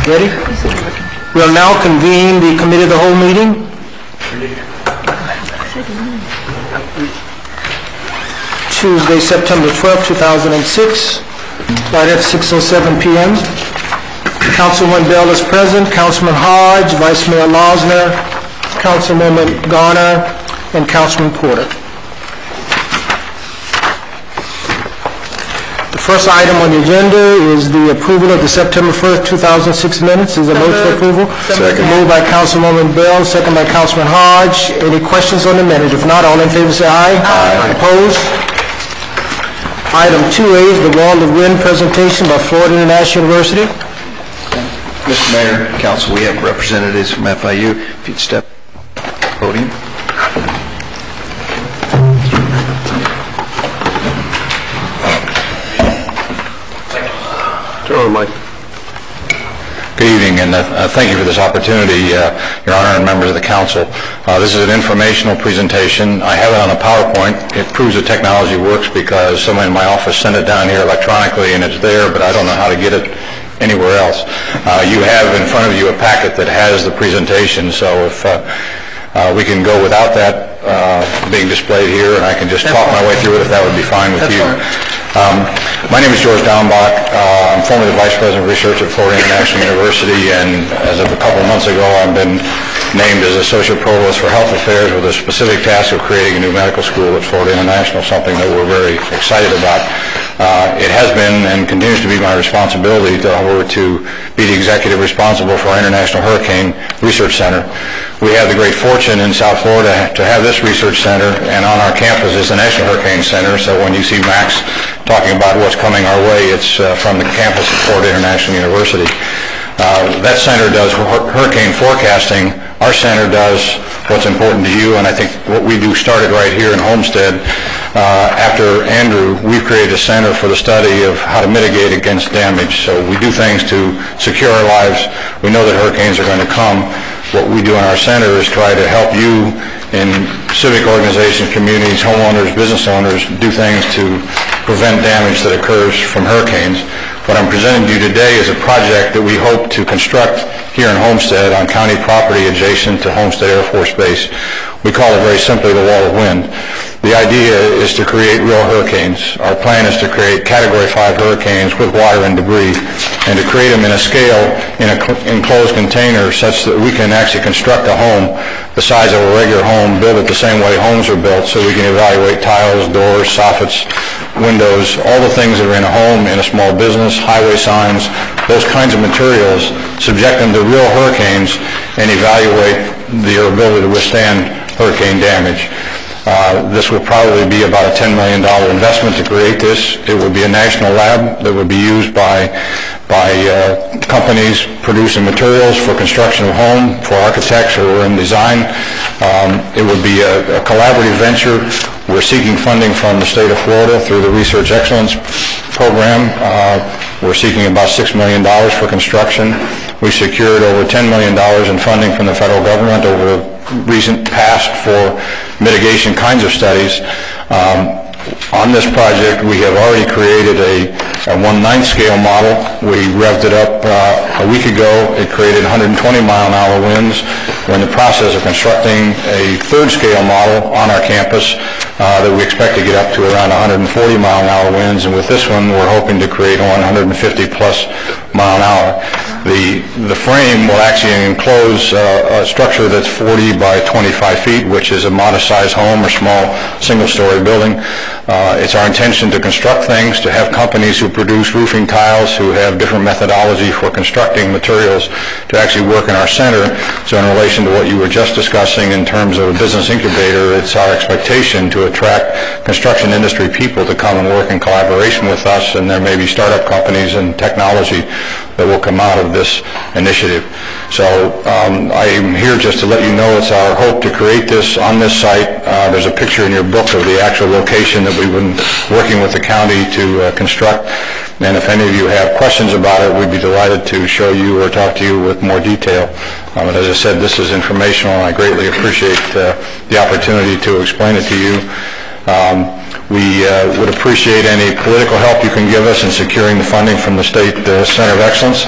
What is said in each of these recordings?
Ready? We'll now convene the Committee of the Whole meeting. Tuesday, September 12, 2006, right at 6:07 p.m. Councilman Bell is present, Councilman Hodge, Vice Mayor Losner, Councilwoman Garner, and Councilman Porter. The first item on the agenda is the approval of the September 1st, 2006 minutes. Is there a motion for approval? Second. Moved by Councilwoman Bell, second by Councilman Hodge. Any questions on the minutes? If not, all in favor say aye. Aye. Opposed? Item 2A is the Wall of Wind presentation by Florida International University. Mr. Mayor, Council, we have representatives from FIU. If you'd step to the podium. Good evening, and thank you for this opportunity, Your Honor and members of the Council. This is an informational presentation. I have it on a PowerPoint. It proves the technology works because someone in my office sent it down here electronically, and it's there, but I don't know how to get it anywhere else. You have in front of you a packet that has the presentation, so if we can go without that being displayed here, and I can just talk my way through it if that would be fine with you. My name is George Downbach. I'm formerly the Vice President of Research at Florida International University, and as of a couple of months ago, I've been named as Associate Provost for Health Affairs with a specific task of creating a new medical school at Florida International, something that we're very excited about. It has been and continues to be my responsibility to be the executive responsible for our International Hurricane Research Center. We have the great fortune in South Florida to have this research center, and on our campus is the National Hurricane Center, so when you see Max talking about what's coming our way, it's from the campus of Florida International University. That center does hurricane forecasting. Our center does what's important to you, and I think what we do started right here in Homestead. After Andrew, we've created a center for the study of how to mitigate against damage. So we do things to secure our lives. We know that hurricanes are going to come. What we do in our center is try to help you in civic organizations, communities, homeowners, business owners do things to prevent damage that occurs from hurricanes. What I'm presenting to you today is a project that we hope to construct here in Homestead on county property adjacent to Homestead Air Force Base. We call it very simply the Wall of Wind. The idea is to create real hurricanes. Our plan is to create Category 5 hurricanes with water and debris, and to create them in a scale in an enclosed container such that we can actually construct a home the size of a regular home, build it the same way homes are built, so we can evaluate tiles, doors, soffits, windows, all the things that are in a home, in a small business, highway signs, those kinds of materials, subject them to real hurricanes, and evaluate their ability to withstand hurricane damage. This will probably be about a $10 million investment to create this. It would be a national lab that would be used by companies producing materials for construction of home, for architects who are in design. It would be a collaborative venture. We're seeking funding from the state of Florida through the Research Excellence Program. We're seeking about $6 million for construction. We secured over $10 million in funding from the federal government over the recent past for mitigation kinds of studies. On this project, we have already created a 1/9 scale model. We revved it up a week ago. It created 120-mile-an-hour winds. We're in the process of constructing a 3rd scale model on our campus that we expect to get up to around 140-mile-an-hour winds, and with this one, we're hoping to create 150-plus mile an hour. The frame will actually enclose a structure that's 40 by 25 feet, which is a modest-sized home or small single-story building. It's our intention to construct things, to have companies who produce roofing tiles, who have different methodology for constructing materials, to actually work in our center. So in relation to what you were just discussing in terms of a business incubator, it's our expectation to attract construction industry people to come and work in collaboration with us, and there may be startup companies and technology that will come out of this initiative. So I'm here just to let you know it's our hope to create this on this site. There's a picture in your book of the actual location that we've been working with the county to construct. And if any of you have questions about it, we'd be delighted to show you or talk to you with more detail. But as I said, this is informational, and I greatly appreciate the opportunity to explain it to you. We would appreciate any political help you can give us in securing the funding from the State Center of Excellence.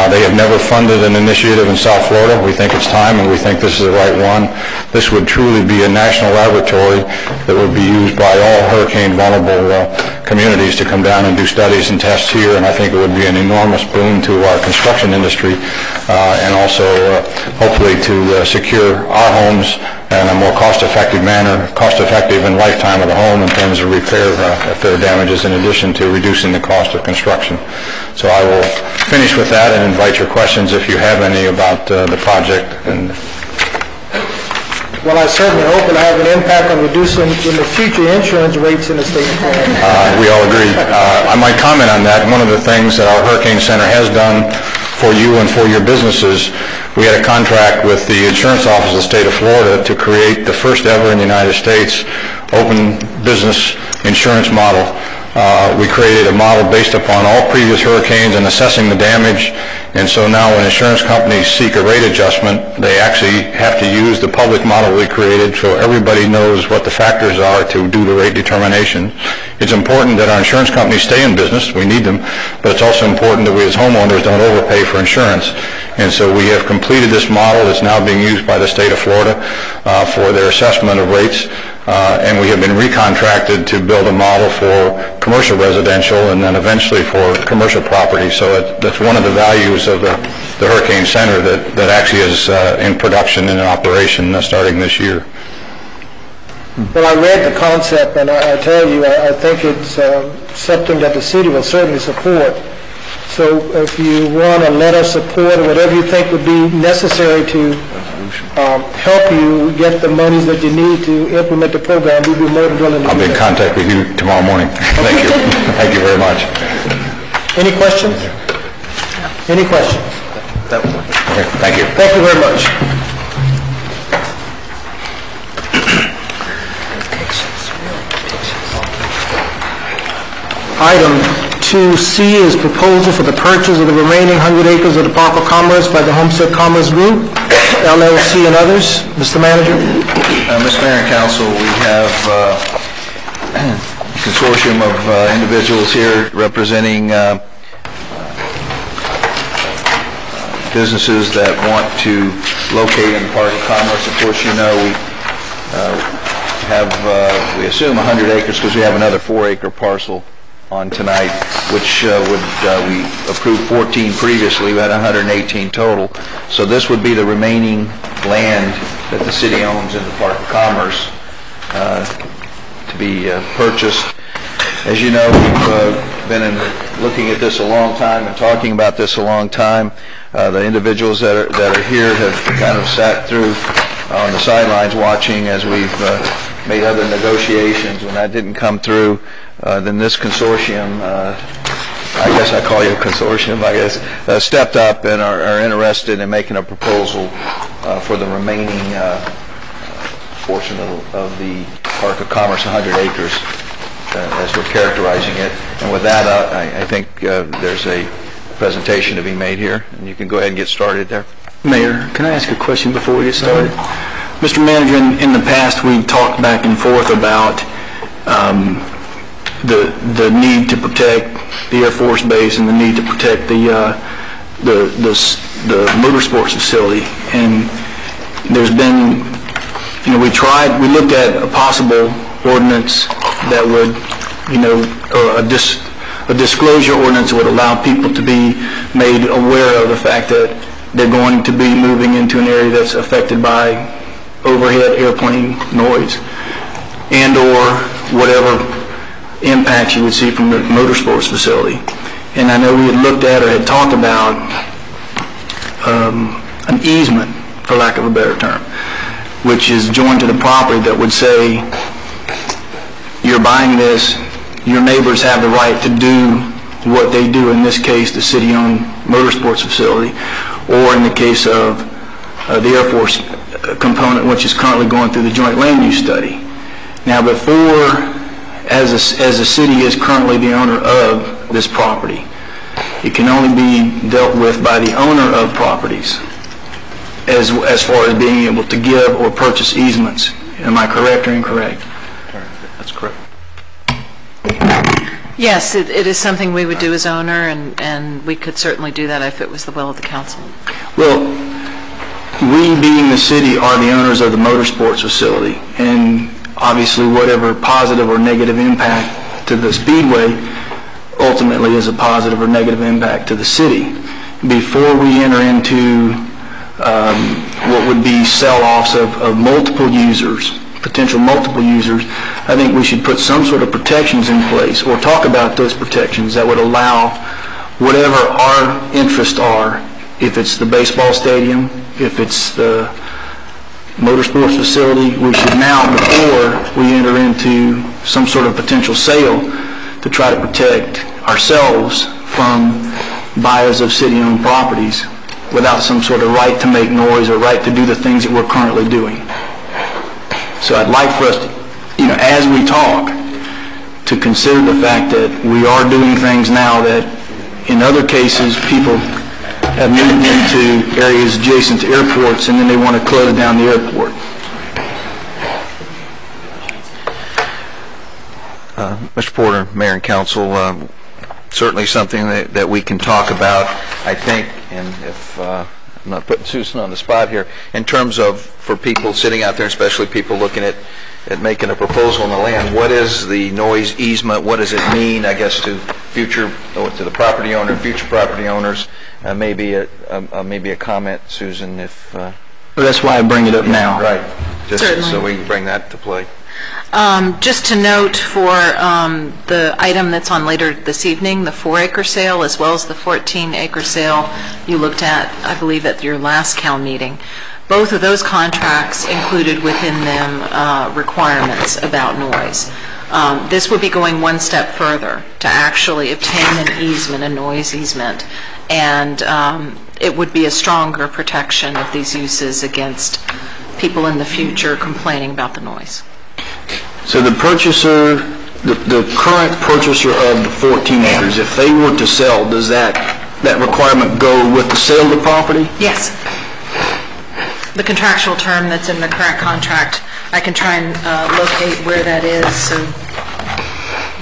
They have never funded an initiative in South Florida. We think it's time, and we think this is the right one. This would truly be a national laboratory that would be used by all hurricane-vulnerable communities to come down and do studies and tests here, and I think it would be an enormous boon to our construction industry and also hopefully to secure our homes in a more cost-effective manner, cost-effective in lifetime of the home in terms of repair if there are damages, in addition to reducing the cost of construction. So I will finish with that and invite your questions if you have any about the project. Well, I certainly hope it'll have an impact on reducing in the future insurance rates in the state of Florida. We all agree. I might comment on that. One of the things that our Hurricane Center has done for you and for your businesses, we had a contract with the insurance office of the state of Florida to create the first ever in the United States open business insurance model. We created a model based upon all previous hurricanes and assessing the damage, and so now when insurance companies seek a rate adjustment, they actually have to use the public model we created so everybody knows what the factors are to do the rate determination. It's important that our insurance companies stay in business. We need them, but it's also important that we as homeowners don't overpay for insurance. And so we have completed this model that's now being used by the state of Florida for their assessment of rates. And we have been recontracted to build a model for commercial residential and then eventually for commercial property. So that's one of the values of the Hurricane Center that actually is in production and in operation starting this year. Well, I read the concept, and I tell you, I think it's something that the city will certainly support. So if you want to let us support or whatever you think would be necessary to help you get the monies that you need to implement the program, we'd be more than willing to do that. I'll be in contact with you tomorrow morning. Thank you. Thank you very much. Any questions? Any questions? Okay, thank you. Thank you very much. Item 2C is proposal for the purchase of the remaining 100 acres of the Park of Commerce by the Homestead Commerce Group, LLC, and others. Mr. Manager. Mr. Mayor and Council, we have a consortium of individuals here representing businesses that want to locate in the Park of Commerce. Of course, you know, we assume 100 acres because we have another 4-acre parcel on tonight, which we approved 14 previously. We had 118 total. So this would be the remaining land that the city owns in the Park of Commerce to be purchased. As you know, we've been looking at this a long time and talking about this a long time. The individuals that are here have kind of sat through on the sidelines watching as we've made other negotiations. When that didn't come through, then this consortium, I guess I call you a consortium, I guess, stepped up and are interested in making a proposal for the remaining portion of the Park of Commerce, 100 acres, as we're characterizing it. And with that, I think there's a presentation to be made here, and you can go ahead and get started there. Mayor, can I ask a question before we get started? Mr. Manager, in the past we've talked back and forth about the need to protect the Air Force Base and the need to protect the motorsports facility. And there's been, we looked at a possible ordinance that would, or a disclosure ordinance that would allow people to be made aware of the fact that they're going to be moving into an area that's affected by overhead airplane noise and or whatever impacts you would see from the motorsports facility. And I know we had looked at or had talked about an easement, for lack of a better term, which is joined to the property that would say, you're buying this, your neighbors have the right to do what they do, in this case the city-owned motorsports facility, or in the case of the Air Force component, which is currently going through the joint land use study. Now before, as the city is currently the owner of this property, it can only be dealt with by the owner of properties as far as being able to give or purchase easements. Am I correct or incorrect? That's correct. Yes, it is something we would do as owner, and we could certainly do that if it was the will of the council. Well, we, being the city, are the owners of the motorsports facility, and obviously whatever positive or negative impact to the Speedway ultimately is a positive or negative impact to the city. Before we enter into what would be sell-offs of multiple users, potential multiple users, I think we should put some sort of protections in place, or talk about those protections that would allow whatever our interests are, if it's the baseball stadium, if it's the motorsports facility, we should now, before we enter into some sort of potential sale, to try to protect ourselves from buyers of city-owned properties without some sort of right to make noise or right to do the things that we're currently doing. So I'd like for us to, as we talk, to consider the fact that we are doing things now that in other cases people have moved into areas adjacent to airports and then they want to close down the airport. Mr. Porter, Mayor and Council, certainly something that we can talk about, I think, and if I'm not putting Susan on the spot here, in terms of for people sitting out there, especially people looking at making a proposal on the land, what is the noise easement? What does it mean, I guess, to the property owner, future property owners? Maybe a comment, Susan, if... Well, that's why I bring it up now. Right, just Certainly. so we can bring that to play. Just to note for the item that's on later this evening, the 4-acre sale, as well as the 14-acre sale you looked at, I believe, at your last CAL meeting, both of those contracts included within them requirements about noise. This would be going one step further to actually obtain an easement, a noise easement, and it would be a stronger protection of these uses against people in the future complaining about the noise. So the purchaser, the current purchaser of the 14 acres, if they were to sell, does that requirement go with the sale of the property? Yes. The contractual term that's in the current contract, I can try and locate where that is so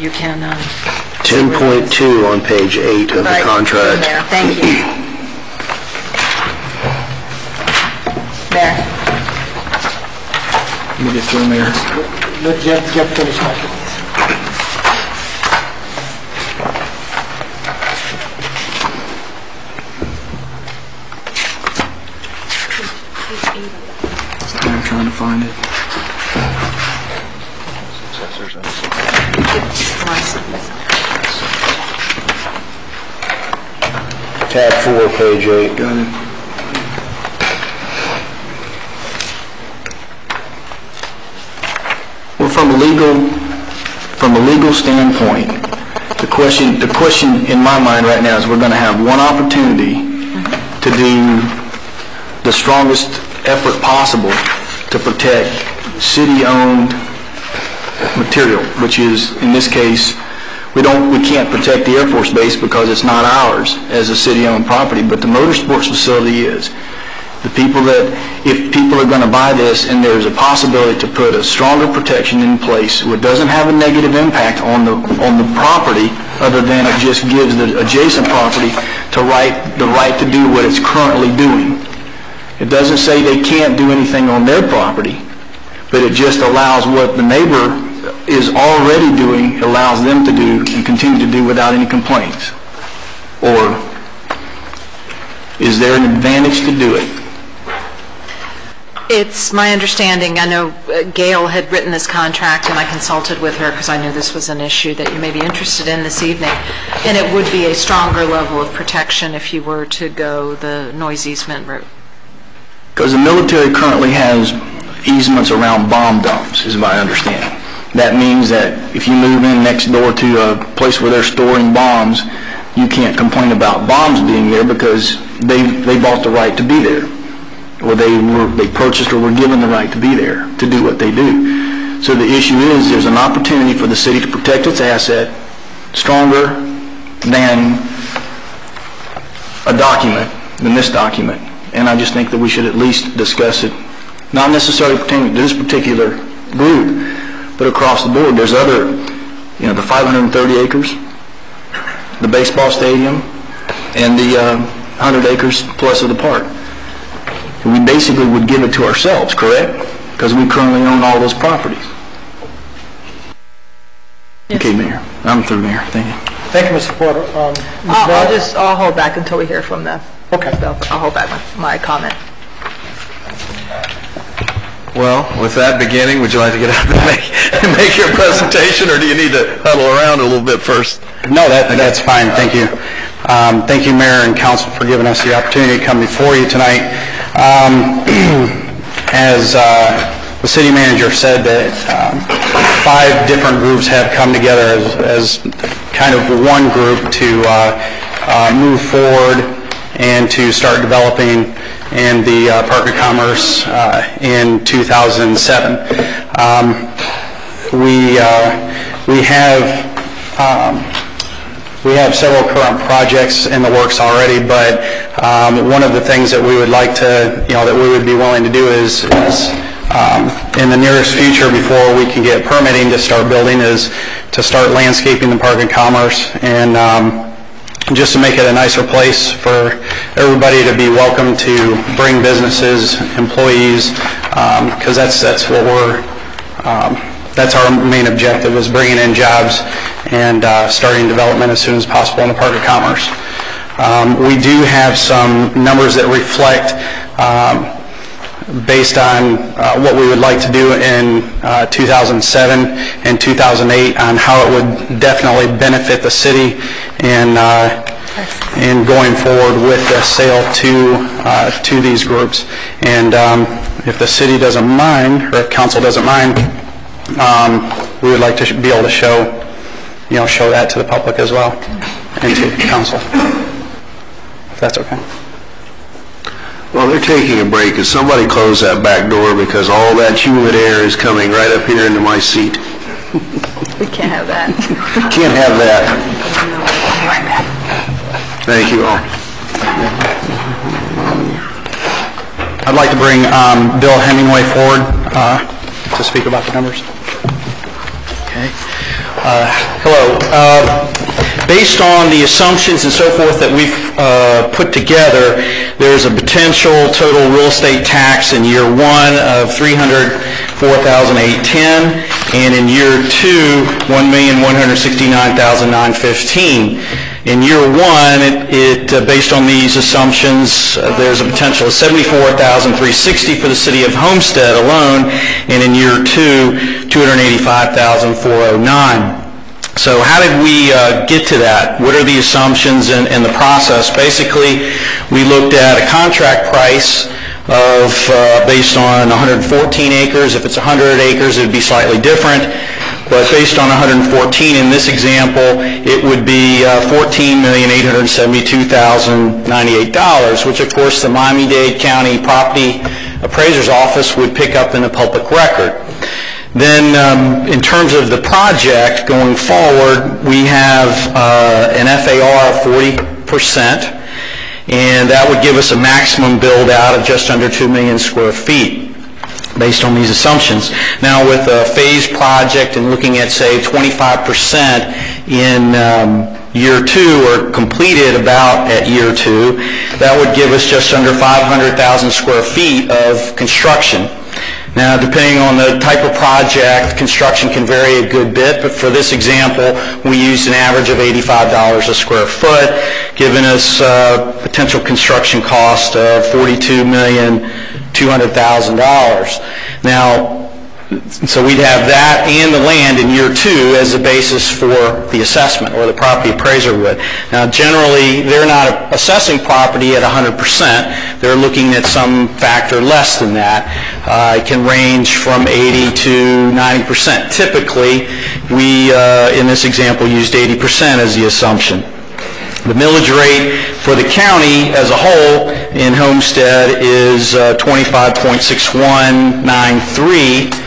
you can... 10.2 on page 8 of the contract. There. Thank you. There. Let me get through there. Let Jeff finish my I'm trying to find it. Tab 4, page 8. Got it. Well, from a legal standpoint, the question in my mind right now is we're going to have one opportunity to do the strongest effort possible to protect city-owned material, which is, in this case, we can't protect the Air Force Base because it's not ours as a city-owned property, but the motorsports facility is. If people are going to buy this and there's a possibility to put a stronger protection in place which doesn't have a negative impact on the property other than it just gives the adjacent property the right to do what it's currently doing. It doesn't say they can't do anything on their property, but it just allows what the neighbor is already doing, allows them to do and continue to do without any complaints. Or is there an advantage to do it? It's my understanding, I know Gail had written this contract and I consulted with her because I knew this was an issue that you may be interested in this evening, and it would be a stronger level of protection if you were to go the noise easement route. Because the military currently has easements around bomb dumps, is my understanding. That means that if you move in next door to a place where they're storing bombs, you can't complain about bombs being there because they bought the right to be there, or they purchased or were given the right to be there to do what they do. So the issue is there's an opportunity for the city to protect its asset stronger than this document. And I just think that we should at least discuss it, not necessarily pertaining to this particular group, but across the board. There's other, the 530 acres, the baseball stadium, and the 100 acres plus of the park. We basically would give it to ourselves, correct? Because we currently own all those properties. Okay, Mayor. I'm through, Mayor. Thank you. Thank you, Mr. Porter. I'll hold back until we hear from the Okay. developer. I'll hold back my comment. Well, with that beginning, would you like to get up and make your presentation, or do you need to huddle around a little bit first? No, that's fine. Thank you. Thank you, Mayor and Council, for giving us the opportunity to come before you tonight. As the city manager said, that 5 different groups have come together as kind of one group to move forward and to start developing in the Park of Commerce in 2007. We have several current projects in the works already, but one of the things that we would like to, that we would be willing to do is in the nearest future, before we can get permitting to start building, is to start landscaping the Park of Commerce, and just to make it a nicer place for everybody to be welcome to bring businesses, employees, because that's what that's our main objective, is bringing in jobs and starting development as soon as possible in the Park of Commerce. We do have some numbers that reflect, based on what we would like to do in 2007 and 2008, on how it would definitely benefit the city in going forward with the sale to these groups. And if the city doesn't mind, or if council doesn't mind, we would like to be able to show that to the public as well, and to council, if that's okay. Well, they're taking a break. Could somebody close that back door, because all that humid air is coming right up here into my seat. We can't have that. Can't have that. Thank you all. I'd like to bring Bill Hemingway forward to speak about the numbers. Okay. Hello. Based on the assumptions and so forth that we've put together, there's a potential total real estate tax in year 1 of $304,810, and in year 2, $1,169,915. In year 1, based on these assumptions, there's a potential of $74,360 for the city of Homestead alone, and in year 2, $285,409. So how did we get to that? What are the assumptions and the process? Basically, we looked at a contract price of based on 114 acres. If it's 100 acres, it would be slightly different. But based on 114 in this example, it would be $14,872,098, which of course the Miami-Dade County Property Appraiser's Office would pick up in the public record. Then in terms of the project going forward, we have an FAR of 40%, and that would give us a maximum build out of just under 2 million square feet based on these assumptions. Now with a phased project and looking at, say, 25% in year 2, or completed about at year 2, that would give us just under 500,000 square feet of construction. Now, depending on the type of project, construction can vary a good bit, but for this example, we used an average of $85 a square foot, giving us potential construction cost of $42,200,000. Now, so we'd have that and the land in year 2 as a basis for the assessment, or the property appraiser would. Now, generally, they're not assessing property at 100%. They're looking at some factor less than that. It can range from 80 to 90%. Typically, we, in this example, used 80% as the assumption. The millage rate for the county as a whole in Homestead is 25.6193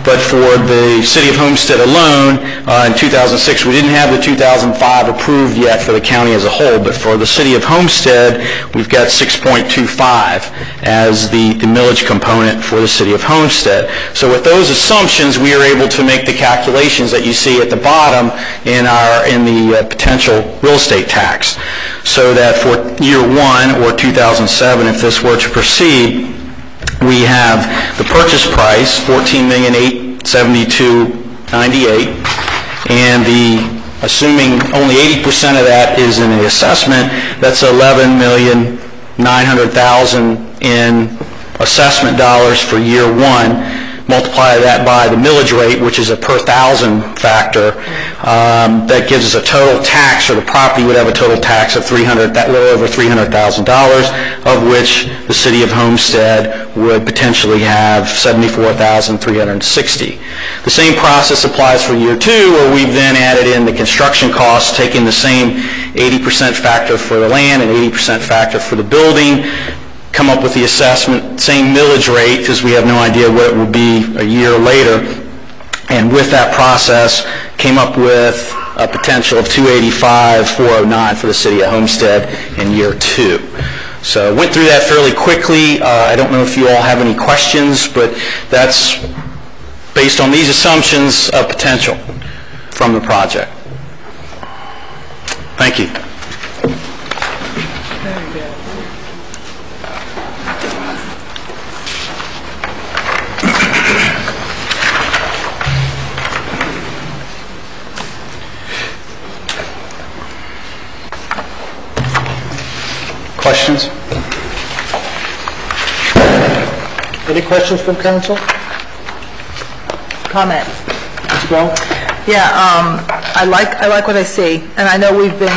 but for the City of Homestead alone, in 2006, we didn't have the 2005 approved yet for the county as a whole, but for the City of Homestead, we've got 6.25 as the millage component for the City of Homestead. So with those assumptions, we are able to make the calculations that you see at the bottom in the potential real estate tax. So that for year one, or 2007, if this were to proceed, we have the purchase price, $14,872,98, and assuming only 80% of that is in the assessment, that's $11,900,000 in assessment dollars for year one. Multiply that by the millage rate, which is a per thousand factor, that gives us a total tax, or the property would have a total tax of little over $300,000, of which the City of Homestead would potentially have $74,360. The same process applies for year two, where we've then added in the construction costs, taking the same 80% factor for the land and 80% factor for the building, come up with the assessment, same millage rate, because we have no idea what it will be a year later. And with that process, came up with a potential of $285,409 for the City of Homestead in year two. So went through that fairly quickly. I don't know if you all have any questions, but that's based on these assumptions of potential from the project. Thank you. Questions? Any questions from council? Comment. Ms. Bell? Yeah, I like what I see, and I know we've been,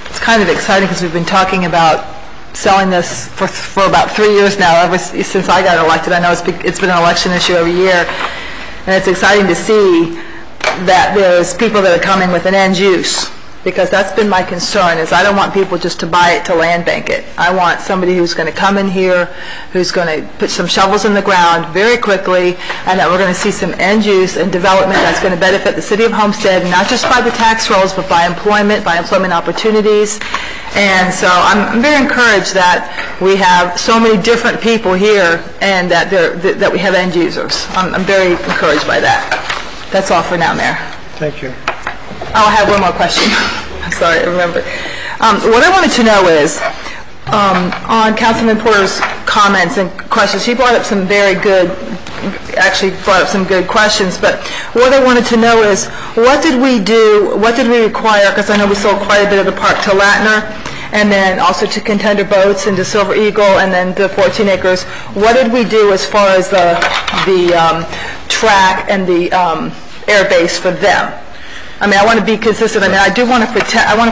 it's kind of exciting because we've been talking about selling this for about 3 years now, ever since I got elected. I know it's been an election issue every year, and it's exciting to see that there's people that are coming with an end use, because that's been my concern, is I don't want people just to buy it to land bank it. I want somebody who's going to come in here, who's going to put some shovels in the ground very quickly, and that we're going to see some end use and development that's going to benefit the City of Homestead, not just by the tax rolls, but by employment opportunities. And so I'm very encouraged that we have so many different people here, and that we have end users. I'm very encouraged by that. That's all for now, Mayor. Thank you. I'll have one more question. I'm sorry, I remember. What I wanted to know is, on Councilman Porter's comments and questions, he brought up some very good, actually brought up some good questions, but what I wanted to know is, what did we do, what did we require, because I know we sold quite a bit of the park to Latner, and then also to Contender Boats and to Silver Eagle, and then the 14 acres. What did we do as far as the track and the air base for them? I mean, I want to be consistent. I mean, I want to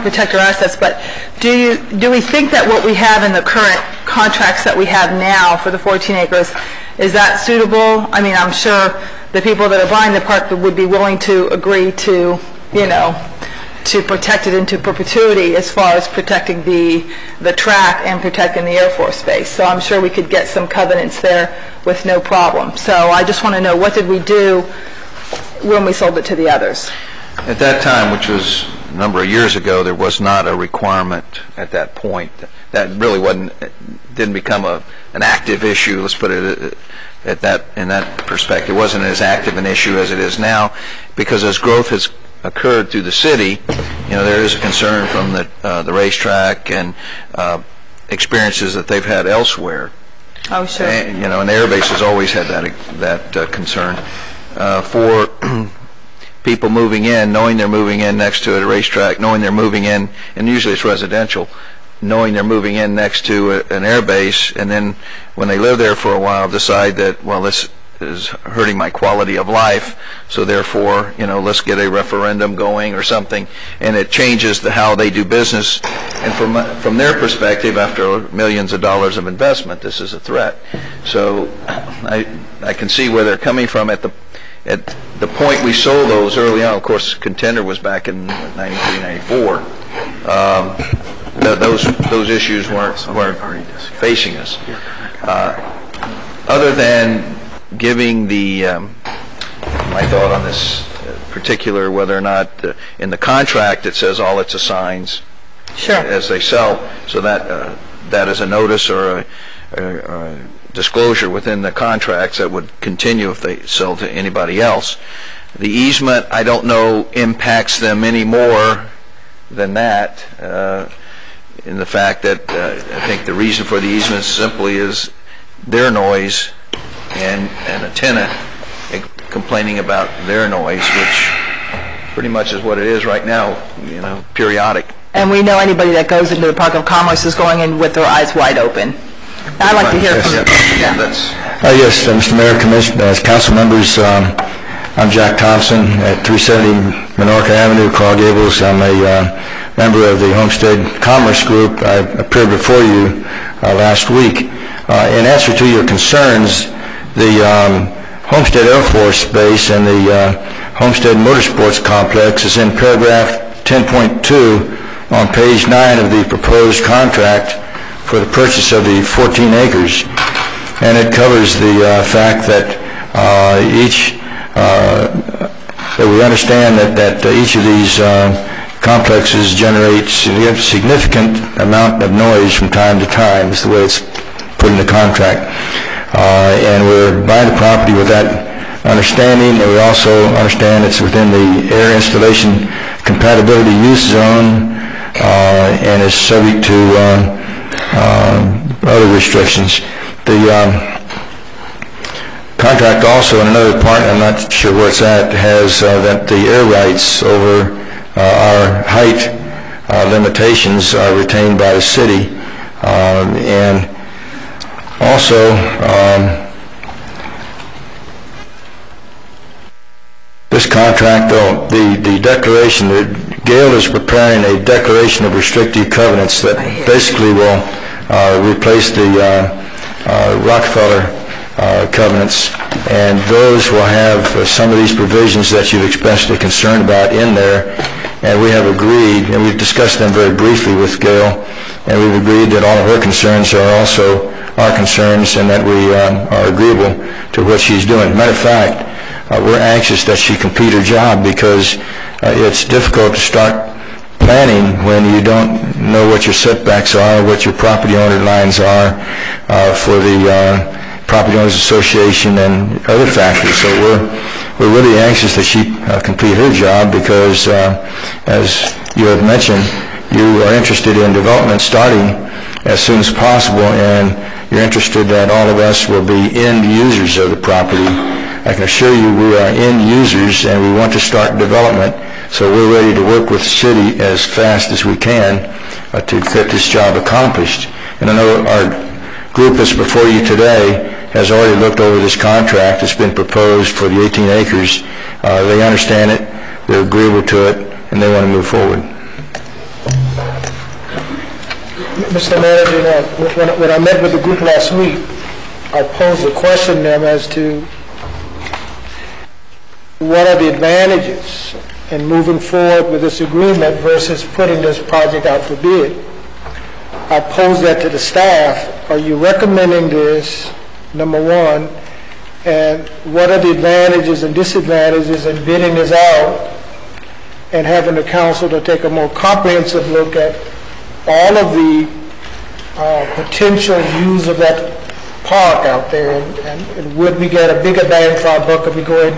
protect our assets, but do we think that what we have in the current contracts that we have now for the 14 acres, is that suitable? I mean, I'm sure the people that are buying the park would be willing to agree to, to protect it into perpetuity as far as protecting the track and protecting the Air Force Base. So I'm sure we could get some covenants there with no problem. So I just want to know, what did we do when we sold it to the others? At that time, which was a number of years ago, there was not a requirement at that point. That really didn't become an active issue, let's put it in that perspective. It wasn't as active an issue as it is now, because as growth has occurred through the city, there is a concern from the racetrack and experiences that they've had elsewhere. Oh, sure. And, and the Air Base has always had that concern. For people moving in, knowing they're moving in next to a racetrack, knowing they're moving in, and usually it's residential, knowing they're moving in next to an air base, and then when they live there for a while decide that, well, this is hurting my quality of life, so therefore, let's get a referendum going or something, and it changes how they do business. And from their perspective, after millions of dollars of investment, this is a threat. So I can see where they're coming from. At the point we sold those early on, of course, Contender was back in 93, 94. Those issues weren't facing us. Other than giving the my thought on this particular, whether or not in the contract it says all its assigns as they sell, so that that is a notice or a disclosure within the contracts that would continue if they sell to anybody else. The easement, I don't know, impacts them any more than that, in the fact that I think the reason for the easement simply is their noise and a tenant complaining about their noise, which pretty much is what it is right now, you know, periodic. And we know anybody that goes into the Park of Commerce is going in with their eyes wide open. I'd like to hear from you. Yes, Mr. Mayor, council members, I'm Jack Thompson at 370 Minorca Avenue, Coral Gables. I'm a member of the Homestead Commerce Group. I appeared before you last week. In answer to your concerns, the Homestead Air Force Base and the Homestead Motorsports Complex is in paragraph 10.2 on page 9 of the proposed contract for the purchase of the 14 acres. And it covers the fact that that we understand that each of these complexes generates a significant amount of noise from time to time, is the way it's put in the contract. And we're buying the property with that understanding, and we also understand it's within the air installation compatibility use zone and is subject to other restrictions. The contract also, in another part, I'm not sure where it's at, has that the air rights over our height limitations are retained by the city, and also this contract, though, the declaration, Gail is preparing a declaration of restrictive covenants that basically will replace the Rockefeller covenants, and those will have some of these provisions that you've expressed a concern about in there, and we have agreed, and we've discussed them very briefly with Gail, and we've agreed that all of her concerns are also our concerns and that we are agreeable to what she's doing. Matter of fact, we're anxious that she complete her job because it's difficult to start planning when you don't know what your setbacks are, what your property owner lines are for the Property Owners Association and other factors. So we're really anxious that she complete her job because, as you have mentioned, you are interested in development starting as soon as possible, and you're interested that all of us will be end users of the property. I can assure you we are end users and we want to start development, so we're ready to work with the city as fast as we can to get this job accomplished. And I know our group that's before you today has already looked over this contract. It's been proposed for the 18 acres. They understand it, they're agreeable to it, and they want to move forward. Mr. Manager, when I met with the group last week, I posed a question to them as to what are the advantages in moving forward with this agreement versus putting this project out for bid. I posed that to the staff. Are you recommending this, number one, and what are the advantages and disadvantages in bidding this out and having the council to take a more comprehensive look at all of the potential use of that park out there, and would we get a bigger bang for our buck if we go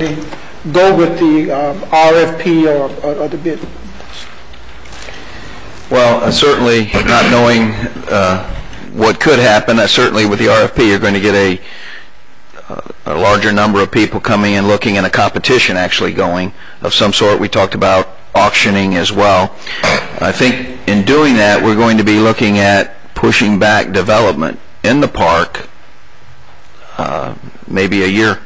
with the RFP or the bid? Well, certainly not knowing what could happen, certainly with the RFP you're going to get a larger number of people coming and looking, and a competition actually going of some sort. We talked about auctioning as well. I think in doing that we're going to be looking at pushing back development in the park maybe a year.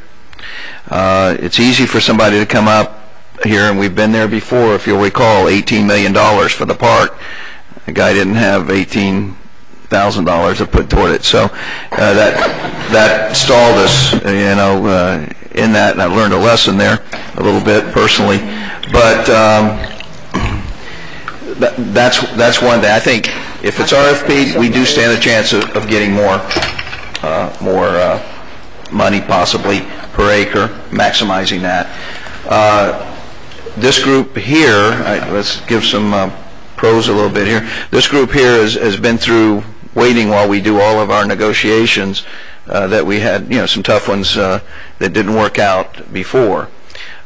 It's easy for somebody to come up here, and we've been there before, if you'll recall, $18 million for the park. The guy didn't have $18,000 to put toward it, so that stalled us, you know, in that, and I've learned a lesson there a little bit personally. But that's one thing. I think if it's RFP, we do stand a chance of getting more money possibly per acre, maximizing that. This group here, let's give some pros a little bit here. This group here has been through waiting while we do all of our negotiations that we had, some tough ones that didn't work out before.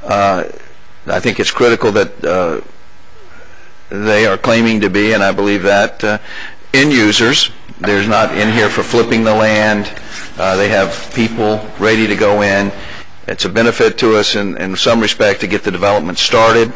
I think it's critical that they are claiming to be, and I believe that, end users. There's not in here for flipping the land. They have people ready to go in. It's a benefit to us in some respect to get the development started,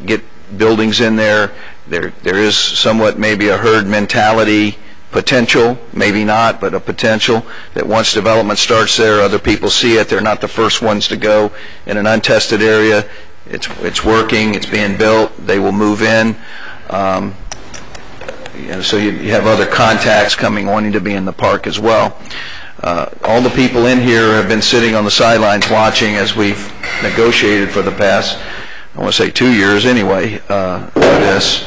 get buildings in there. There is somewhat maybe a herd mentality potential, maybe not, but a potential that once development starts there, other people see it. They're not the first ones to go in an untested area. It's working. It's being built. They will move in. So you have other contacts coming wanting to be in the park as well. All the people in here have been sitting on the sidelines watching as we've negotiated for the past, I want to say 2 years anyway, this.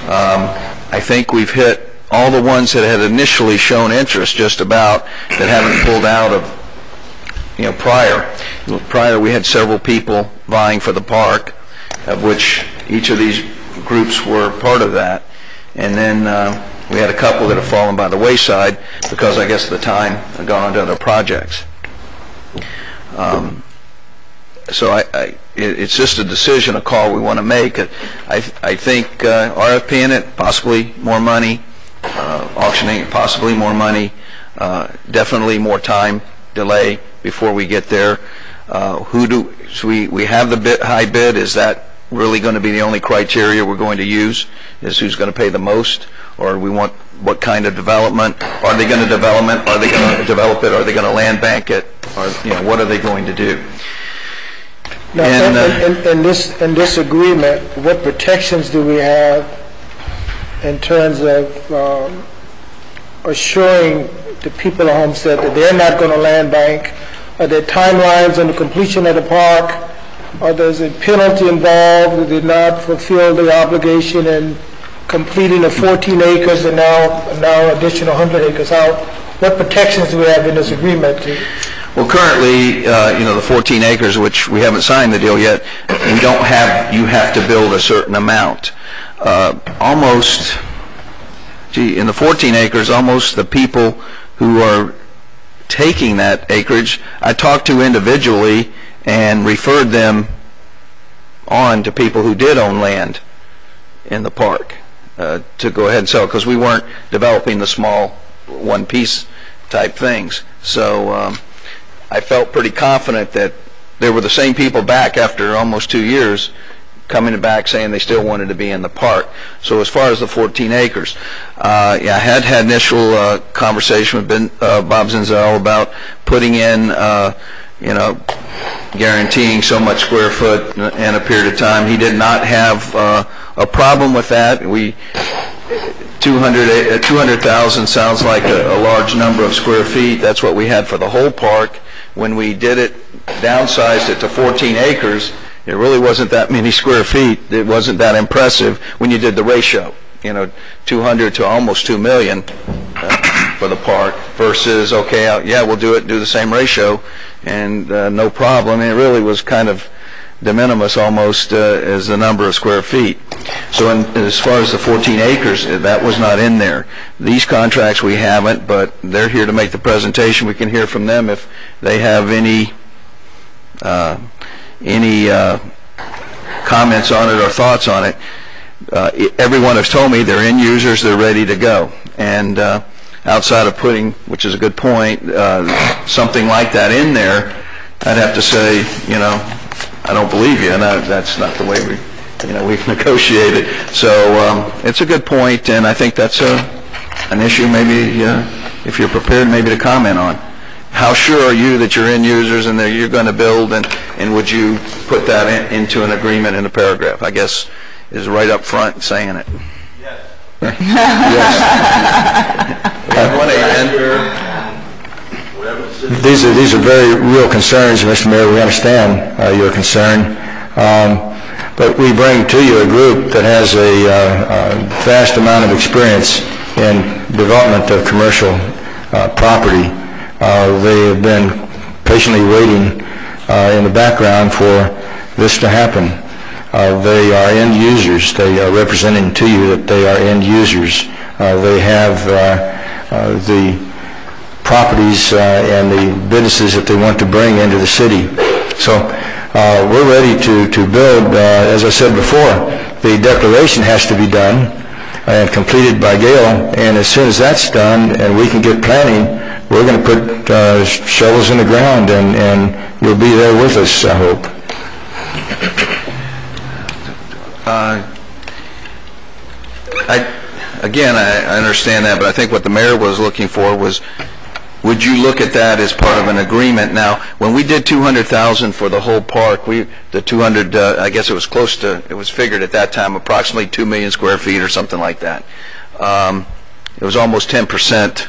I think we've hit all the ones that had initially shown interest just about that haven't pulled out of, prior. Prior we had several people vying for the park, of which each of these groups were part of that. And then we had a couple that have fallen by the wayside because I guess the time had gone on to other projects. So it's just a decision, a call we want to make. I think RFP in it, possibly more money, auctioning it, possibly more money, definitely more time delay before we get there. So we have the high bid. Is that really going to be the only criteria we're going to use? Is who's going to pay the most, or we want what kind of development? Are they going to develop it? Are they going to land bank it? Or what are they going to do? Now, in this agreement, what protections do we have in terms of assuring the people of Homestead that they're not going to land bank? Are there timelines on the completion of the park? Or there's a penalty involved that did not fulfill the obligation in completing the 14 acres and now additional 100 acres? What protections do we have in this agreement? Well, currently, the 14 acres, which we haven't signed the deal yet, we don't have. You have to build a certain amount. In the 14 acres, almost the people who are taking that acreage, I talked to individually and referred them on to people who did own land in the park to go ahead and sell, because we weren't developing the small one-piece type things. So I felt pretty confident that there were the same people back after almost 2 years coming back saying they still wanted to be in the park. So as far as the 14 acres, I had initial conversation with Bob Zinzel about putting in guaranteeing so much square foot in a period of time. He did not have a problem with that. 200,000 sounds like a large number of square feet. That's what we had for the whole park. When we did it, downsized it to 14 acres, it really wasn't that many square feet. It wasn't that impressive when you did the ratio. 200 to almost 2 million for the park versus, okay, we'll do the same ratio, and no problem. And it really was kind of de minimis almost as the number of square feet. So as far as the 14 acres, that was not in there. These contracts we haven't, but they're here to make the presentation. We can hear from them if they have any comments on it or thoughts on it. Everyone has told me they're end users, they're ready to go. And outside of putting, which is a good point, something like that in there, I'd have to say, I don't believe you, and that's not the way we've negotiated. So it's a good point, and I think that's an issue maybe if you're prepared maybe to comment on. How sure are you that you're end users and that you're going to build, and would you put that into an agreement in a paragraph? I guess is right up front saying it. Yes. Yes. These are very real concerns, Mr. Mayor. We understand your concern. But we bring to you a group that has a vast amount of experience in development of commercial property. They have been patiently waiting in the background for this to happen. They are end users. They are representing to you that they are end users. They have the properties and the businesses that they want to bring into the city. So we're ready to build. As I said before, the declaration has to be done and completed by Gail, and as soon as that's done and we can get planning, we're going to put shovels in the ground, and you'll be there with us, I hope. I understand that, but I think what the mayor was looking for was, would you look at that as part of an agreement? Now, when we did 200,000 for the whole park, the 200, I guess it was close to, it was figured at that time approximately 2 million square feet or something like that. It was almost 10%.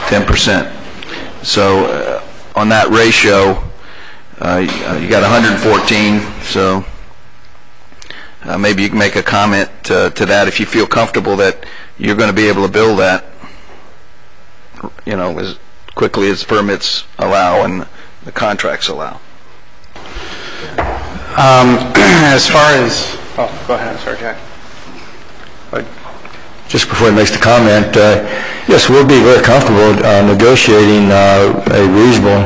10%. So on that ratio, you got 114. So maybe you can make a comment to that if you feel comfortable that you're going to be able to build that, you know, as quickly as permits allow and the contracts allow. As far as, oh, go ahead, I'm sorry, Jack. Just before he makes the comment, yes, we'll be very comfortable negotiating a reasonable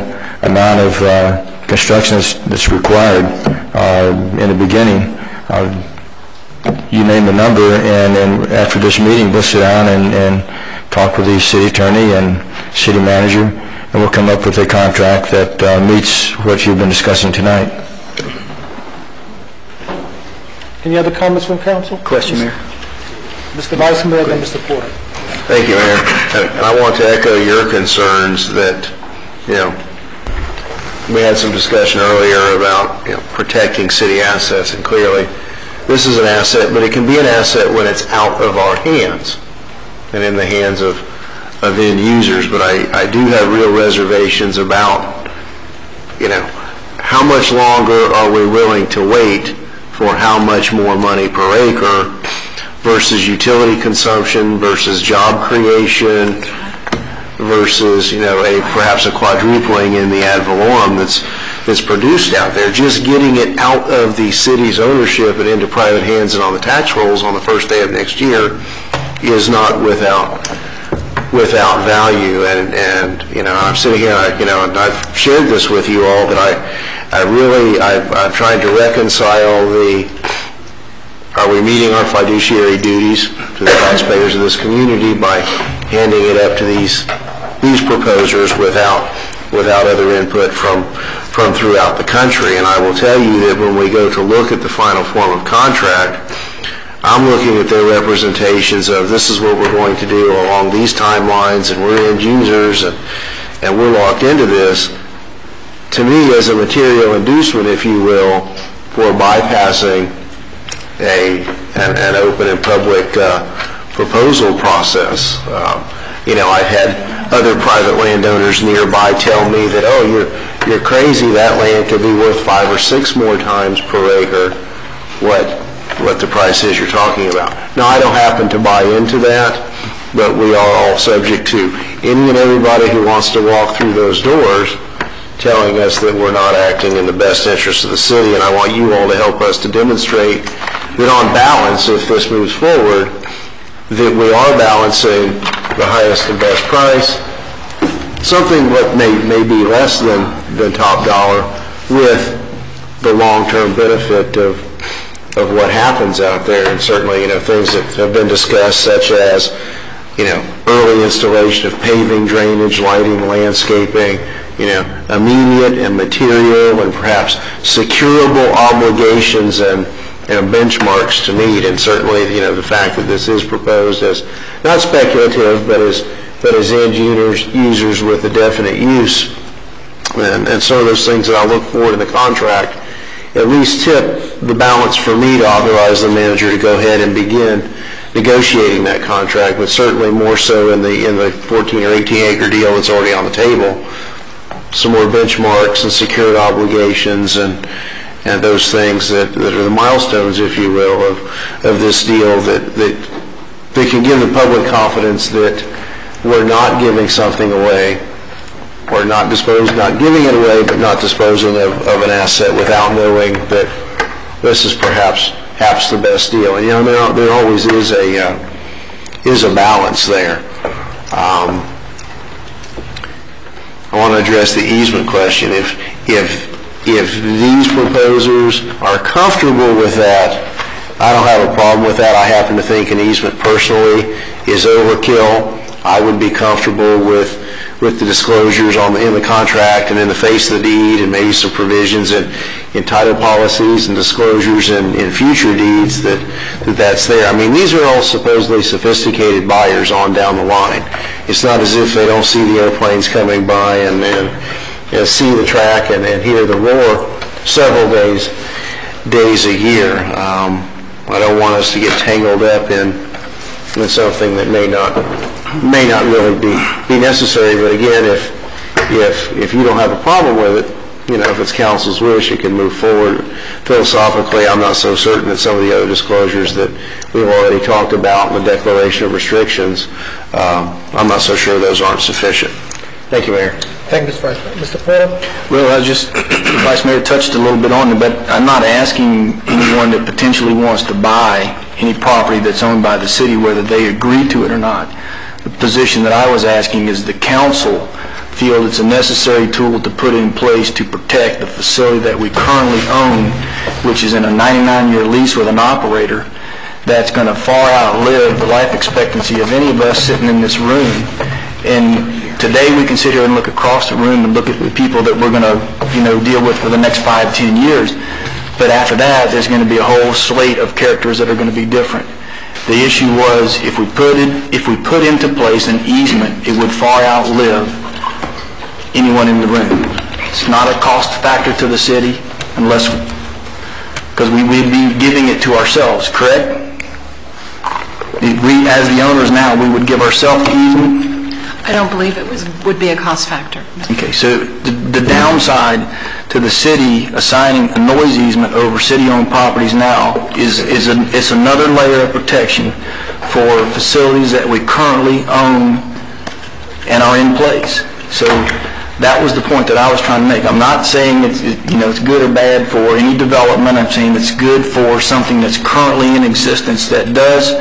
amount of construction that's required in the beginning. You name the number, and then after this meeting, we'll sit down and talk with the city attorney and city manager, and we'll come up with a contract that meets what you've been discussing tonight. Any other comments from council? Question, Mayor. Mr. Vice Mayor, then Mr. Porter. Thank you, Mayor. And I want to echo your concerns that, you know, we had some discussion earlier about, you know, protecting city assets, and clearly this is an asset, but it can be an asset when it's out of our hands and in the hands of end users. But I do have real reservations about, you know, how much longer are we willing to wait for how much more money per acre versus utility consumption versus job creation versus, you know, perhaps a quadrupling in the ad valorem that's produced out there. Just getting it out of the city's ownership and into private hands and on the tax rolls on the first day of next year is not without value. And you know, I'm sitting here, you know, and I've shared this with you all, but I'm trying to reconcile are we meeting our fiduciary duties to the taxpayers of this community by handing it up to these proposers without other input from throughout the country? And I will tell you that when we go to look at the final form of contract, I'm looking at their representations of this is what we're going to do along these timelines, and we're end users, and we're locked into this. To me, as a material inducement, if you will, for bypassing an open and public proposal process. You know, I've had other private landowners nearby tell me that, oh, you're crazy, that land could be worth 5 or 6 more times per acre what the price is you're talking about. Now, I don't happen to buy into that, but we are all subject to any and everybody who wants to walk through those doors telling us that we're not acting in the best interest of the city, and I want you all to help us to demonstrate that on balance, if this moves forward, that we are balancing the highest and best price, something what may be less than top dollar, with the long-term benefit of what happens out there. And certainly, you know, things that have been discussed, such as, you know, early installation of paving, drainage, lighting, landscaping, you know, immediate and material and perhaps securable obligations and benchmarks to meet. And certainly, you know, the fact that this is proposed as not speculative, but as end users with a definite use, and some of those things that I look for in the contract at least tip the balance for me to authorize the manager to go ahead and begin negotiating that contract, but certainly more so in the 14 or 18 acre deal that's already on the table. Some more benchmarks and secured obligations and those things that are the milestones, if you will, of this deal that can give the public confidence that we're not giving something away or not giving it away, but not disposing of an asset without knowing that this is perhaps the best deal. And there always is a balance there. I want to address the easement question. If these proposers are comfortable with that, I don't have a problem with that. I happen to think an easement personally is overkill. I would be comfortable with the disclosures in the contract and in the face of the deed, and maybe some provisions in title policies and disclosures in future deeds that's there. I mean, these are all supposedly sophisticated buyers on down the line. It's not as if they don't see the airplanes coming by and see the track and hear the roar several days a year. I don't want us to get tangled up in something that may not really be necessary. But again, if you don't have a problem with it, if it's council's wish, it can move forward. Philosophically, I'm not so certain that some of the other disclosures that we've already talked about in the Declaration of Restrictions, I'm not so sure those aren't sufficient. Thank you, Mayor. Thank you, Mr. Vice Mayor. Mr. Porter? Well, the Vice Mayor touched a little bit on it, but I'm not asking anyone that potentially wants to buy any property that's owned by the city whether they agree to it or not. The position that I was asking is the council feel it's a necessary tool to put in place to protect the facility that we currently own, which is in a 99-year lease with an operator that's going to far outlive the life expectancy of any of us sitting in this room. And today we can sit here and look across the room and look at the people that we're going to, deal with for the next 5-10 years. But after that, there's going to be a whole slate of characters that are going to be different. The issue was if we put into place an easement, it would far outlive anyone in the room. It's not a cost factor to the city because we'd be giving it to ourselves, correct? We, as the owners now, we would give ourselves the easement. I don't believe it would be a cost factor. Okay, so the downside to the city assigning a noise easement over city-owned properties now it's another layer of protection for facilities that we currently own and are in place. So that was the point that I was trying to make. I'm not saying it's good or bad for any development. I'm saying it's good for something that's currently in existence that does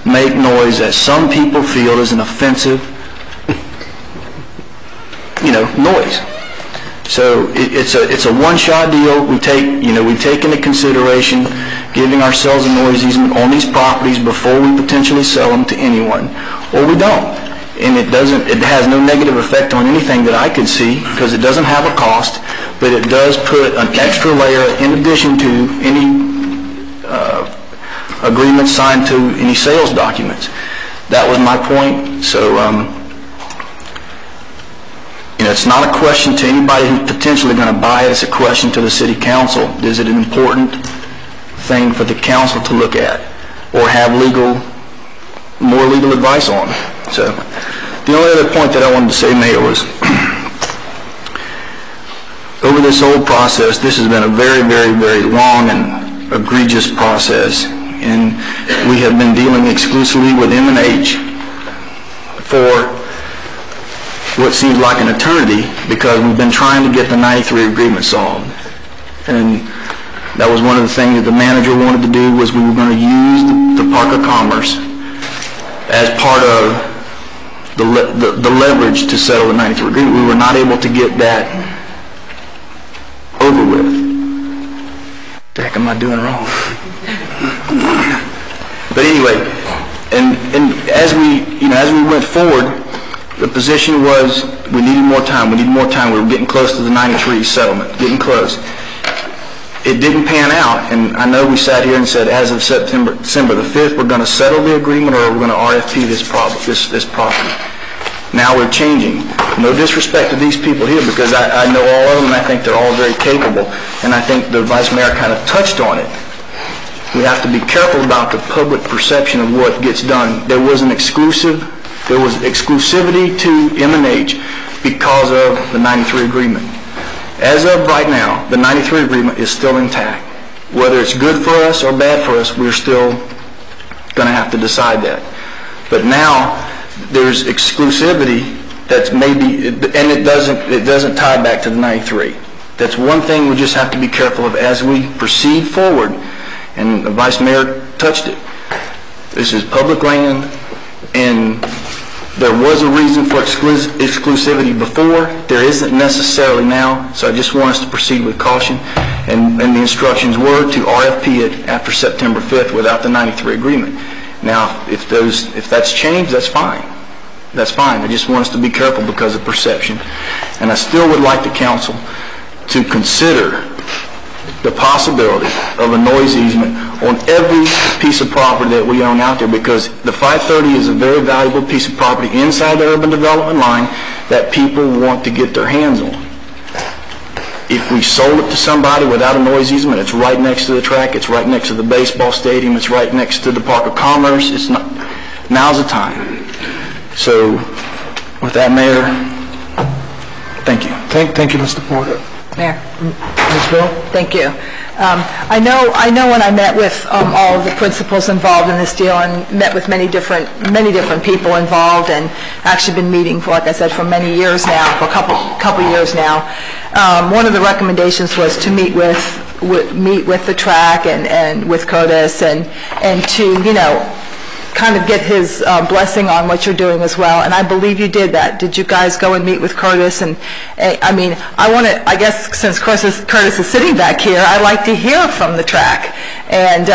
make noise that some people feel is an offensive noise. So it's a one-shot deal. We take into consideration giving ourselves a noise easement on these properties before we potentially sell them to anyone, or we don't. And it has no negative effect on anything that I could see because it doesn't have a cost, but it does put an extra layer in addition to any agreements signed to any sales documents. That was my point. So it's not a question to anybody who's potentially going to buy it. It's a question to the city council. Is it an important thing for the council to look at or have more legal advice on? So the only other point that I wanted to say, Mayor, was over this whole process, this has been a very, very, very long and egregious process, and we have been dealing exclusively with M&H for what seems like an eternity because we've been trying to get the 93 agreement solved. And that was one of the things that the manager wanted to do was we were going to use the Park of Commerce as part of the leverage to settle the 93 agreement. We were not able to get that over with. What the heck am I doing wrong? But anyway, and as we went forward, the position was we needed more time. We were getting close to the 93 settlement, getting close. It didn't pan out, and I know we sat here and said as of December the 5th, we're going to settle the agreement or we're going to RFP this property. Now we're changing. No disrespect to these people here because I know all of them and I think they're all very capable, and I think the Vice Mayor kind of touched on it. We have to be careful about the public perception of what gets done. There was exclusivity to M&H because of the 93 agreement. As of right now, the 93 agreement is still intact. Whether it's good for us or bad for us, we're still going to have to decide that. But now there's exclusivity that's maybe, and it doesn't tie back to the 93. That's one thing we just have to be careful of as we proceed forward, and the Vice Mayor touched it. This is public land, and there was a reason for exclusivity before. There isn't necessarily now, so I just want us to proceed with caution. And the instructions were to RFP it after September 5th without the 93 agreement. Now, if that's changed, that's fine. That's fine. I just want us to be careful because of perception. And I still would like the council to consider the possibility of a noise easement on every piece of property that we own out there, because the 530 is a very valuable piece of property inside the urban development line that people want to get their hands on. If we sold it to somebody without a noise easement, it's right next to the track, it's right next to the baseball stadium, it's right next to the Park of Commerce. It's not. Now's the time. So, with that, Mayor, thank you. Thank you, Mr. Porter. Mayor. Ms. Bell? Thank you. I know when I met with all of the principals involved in this deal and met with many different people involved, and actually been meeting for, like I said, for many years now, for a couple years now. One of the recommendations was to meet with the track and with Curtis and to, you know, kind of get his blessing on what you're doing as well, and I believe you did that. Did you guys go and meet with Curtis? And I mean, I guess since Curtis is sitting back here, I'd like to hear from the track. And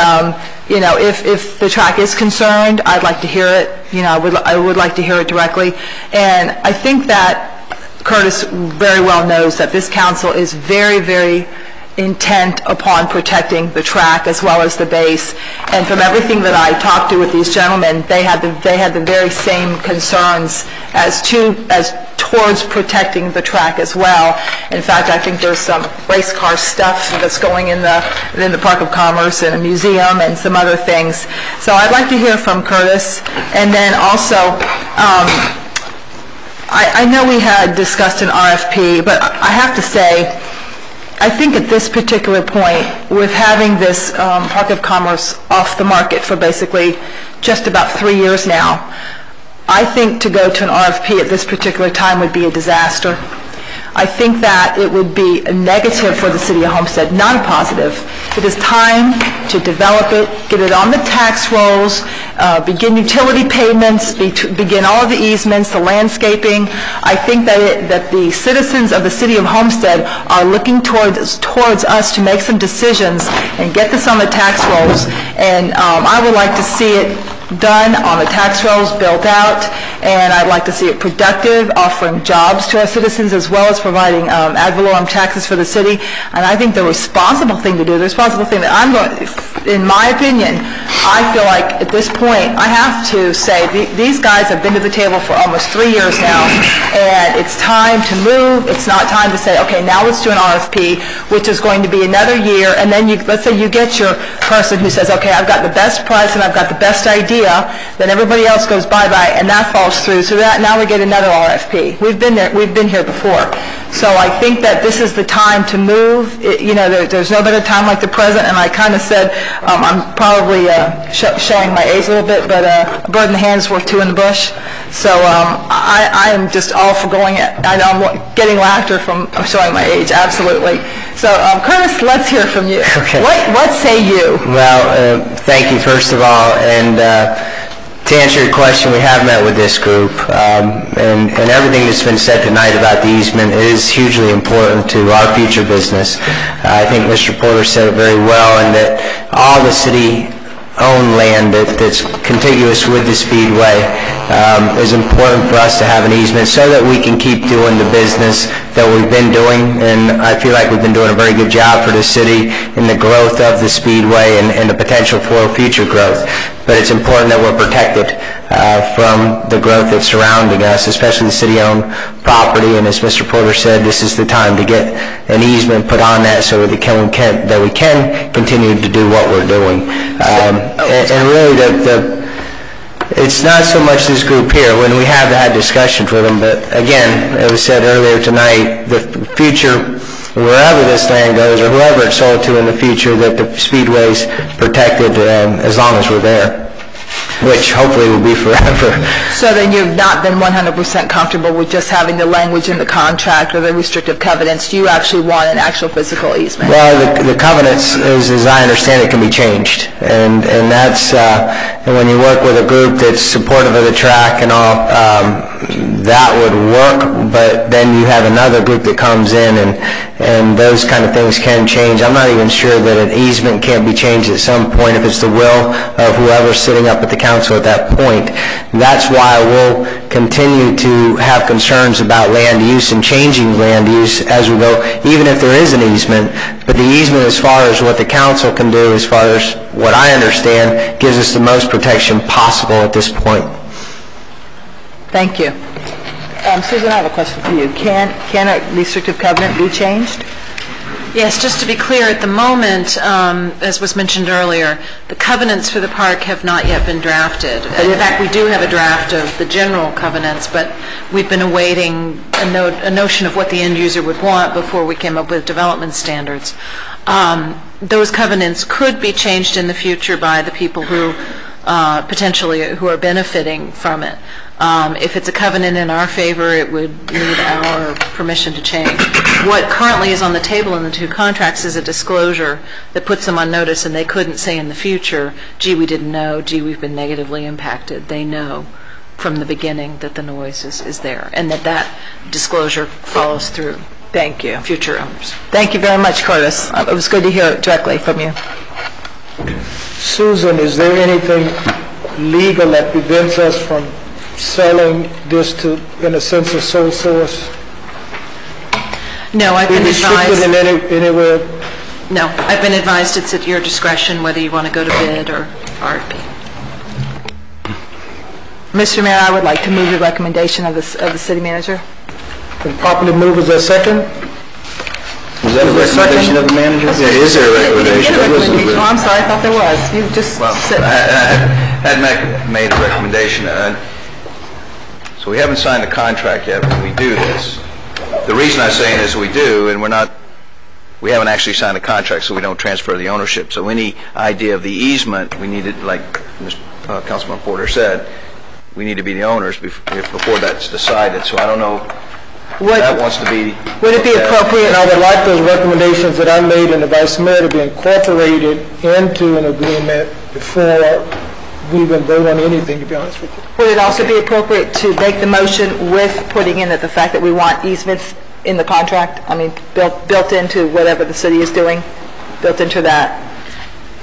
you know, if the track is concerned, I'd like to hear it. You know, I would like to hear it directly. And I think that Curtis very well knows that this council is very, very intent upon protecting the track as well as the base. And from everything that I talked to with these gentlemen, they had the very same concerns as towards protecting the track as well. In fact, I think there's some race car stuff that's going in the Park of Commerce and a museum and some other things. So I'd like to hear from Curtis. And then also, I know we had discussed an RFP, but I have to say, I think at this particular point, with having this Park of Commerce off the market for basically just about 3 years now, I think to go to an RFP at this particular time would be a disaster. I think that it would be a negative for the city of Homestead, not a positive. It is time to develop it, get it on the tax rolls, begin utility payments, begin all of the easements, the landscaping. I think that the citizens of the city of Homestead are looking towards us to make some decisions and get this on the tax rolls. And I would like to see it done on the tax rolls, built out, and I'd like to see it productive, offering jobs to our citizens as well as providing ad valorem taxes for the city. And I think the responsible thing to do, the responsible thing that I'm going, in my opinion, I feel like at this point I have to say these guys have been to the table for almost 3 years now, and it's time to move. It's not time to say, okay, now let's do an RFP, which is going to be another year, and then let's say you get your person who says, okay, I've got the best price and I've got the best idea, then everybody else goes bye-bye, and that falls through. So that now we get another RFP. We've been here before. So I think that this is the time to move. You know, there's no better time like the present, and I kind of said, I'm probably showing my age a little bit, but a bird in the hand is worth two in the bush. So I am just all for going it. I know I'm getting laughter from showing my age, absolutely. So Curtis, let's hear from you. Okay. What say you? Well, thank you first of all, and to answer your question, we have met with this group, and everything that's been said tonight about the easement is hugely important to our future business. I think Mr. Porter said it very well, and that all the city-owned land that's contiguous with the Speedway is important for us to have an easement so that we can keep doing the business that we've been doing, and I feel like we've been doing a very good job for the city in the growth of the Speedway and the potential for future growth. But it's important that we're protected from the growth that's surrounding us, especially the city-owned property. And as Mr. Porter said, this is the time to get an easement put on that so that we can continue to do what we're doing. And really, it's not so much this group here. When we have had discussions with them, but again, it was said earlier tonight, the future, wherever this land goes or whoever it's sold to in the future, that the Speedway's protected as long as we're there. which hopefully will be forever. So then you've not been 100% comfortable with just having the language in the contract or the restrictive covenants. You actually want an actual physical easement? Well, the covenants, as I understand it, can be changed. And that's, and when you work with a group that's supportive of the track and all, that would work, but then you have another group that comes in and those kind of things can change. I'm not even sure that an easement can't be changed at some point if it's the will of whoever's sitting up at the council at that point. That's why we'll continue to have concerns about land use and changing land use as we go, even if there is an easement. But the easement, as far as what the council can do, as far as what I understand, gives us the most protection possible at this point. Thank you. Susan, I have a question for you. Can a restrictive covenant be changed? Yes, just to be clear, at the moment, as was mentioned earlier, the covenants for the park have not yet been drafted. In fact, we do have a draft of the general covenants, but we've been awaiting a notion of what the end user would want before we came up with development standards. Those covenants could be changed in the future by the people who potentially who are benefiting from it. If it's a covenant in our favor, it would need our permission to change. What currently is on the table in the two contracts is a disclosure that puts them on notice, and they couldn't say in the future, gee, we didn't know, gee, we've been negatively impacted. They know from the beginning that the noise is there, and that disclosure follows through. Thank you. Future owners. Thank you very much, Curtis. It was good to hear it directly from you. Susan, is there anything legal that prevents us from selling this to, in a sense, a sole source? No, I've been advised. In any way? No, I've been advised it's at your discretion whether you want to go to bid or RFP. Mr. Mayor, I would like to move the recommendation of the city manager. Been properly moved. Is there a second? Is that a recommendation of the manager? Yeah, is there a recommendation? Oh, I'm sorry, I thought there was. You just said. I had made a recommendation. So we haven't signed the contract yet when we do this. The reason I'm saying is we do, and we haven't actually signed the contract, so we don't transfer the ownership. So any idea of the easement, we need it, like Councilman Porter said, we need to be the owners before that's decided. So I don't know. That wants to be. Would it be appropriate? And I would like those recommendations that I made and the Vice Mayor to be incorporated into an agreement before we even vote on anything, to be honest with you. Would it also be appropriate to make the motion with putting in that the fact that we want easements in the contract, I mean, built into whatever the city is doing, built into that?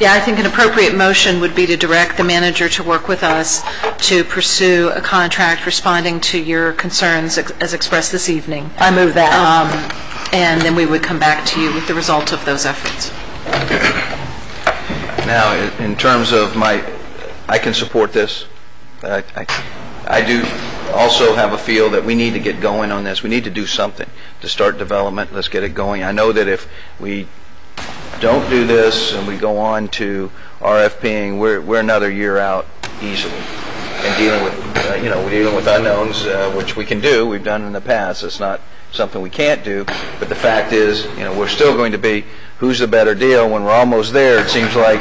Yeah, I think an appropriate motion would be to direct the manager to work with us to pursue a contract responding to your concerns as expressed this evening. I move that. And then we would come back to you with the result of those efforts. Now, in terms of I can support this. I do also have a feel that we need to get going on this. We need to do something to start development. Let's get it going. I know that if we don't do this and we go on to RFPing, we're another year out easily. And dealing with, we're dealing with unknowns, which we can do. We've done in the past. It's not something we can't do. But the fact is, we're still going to be, who's the better deal? When we're almost there, it seems like,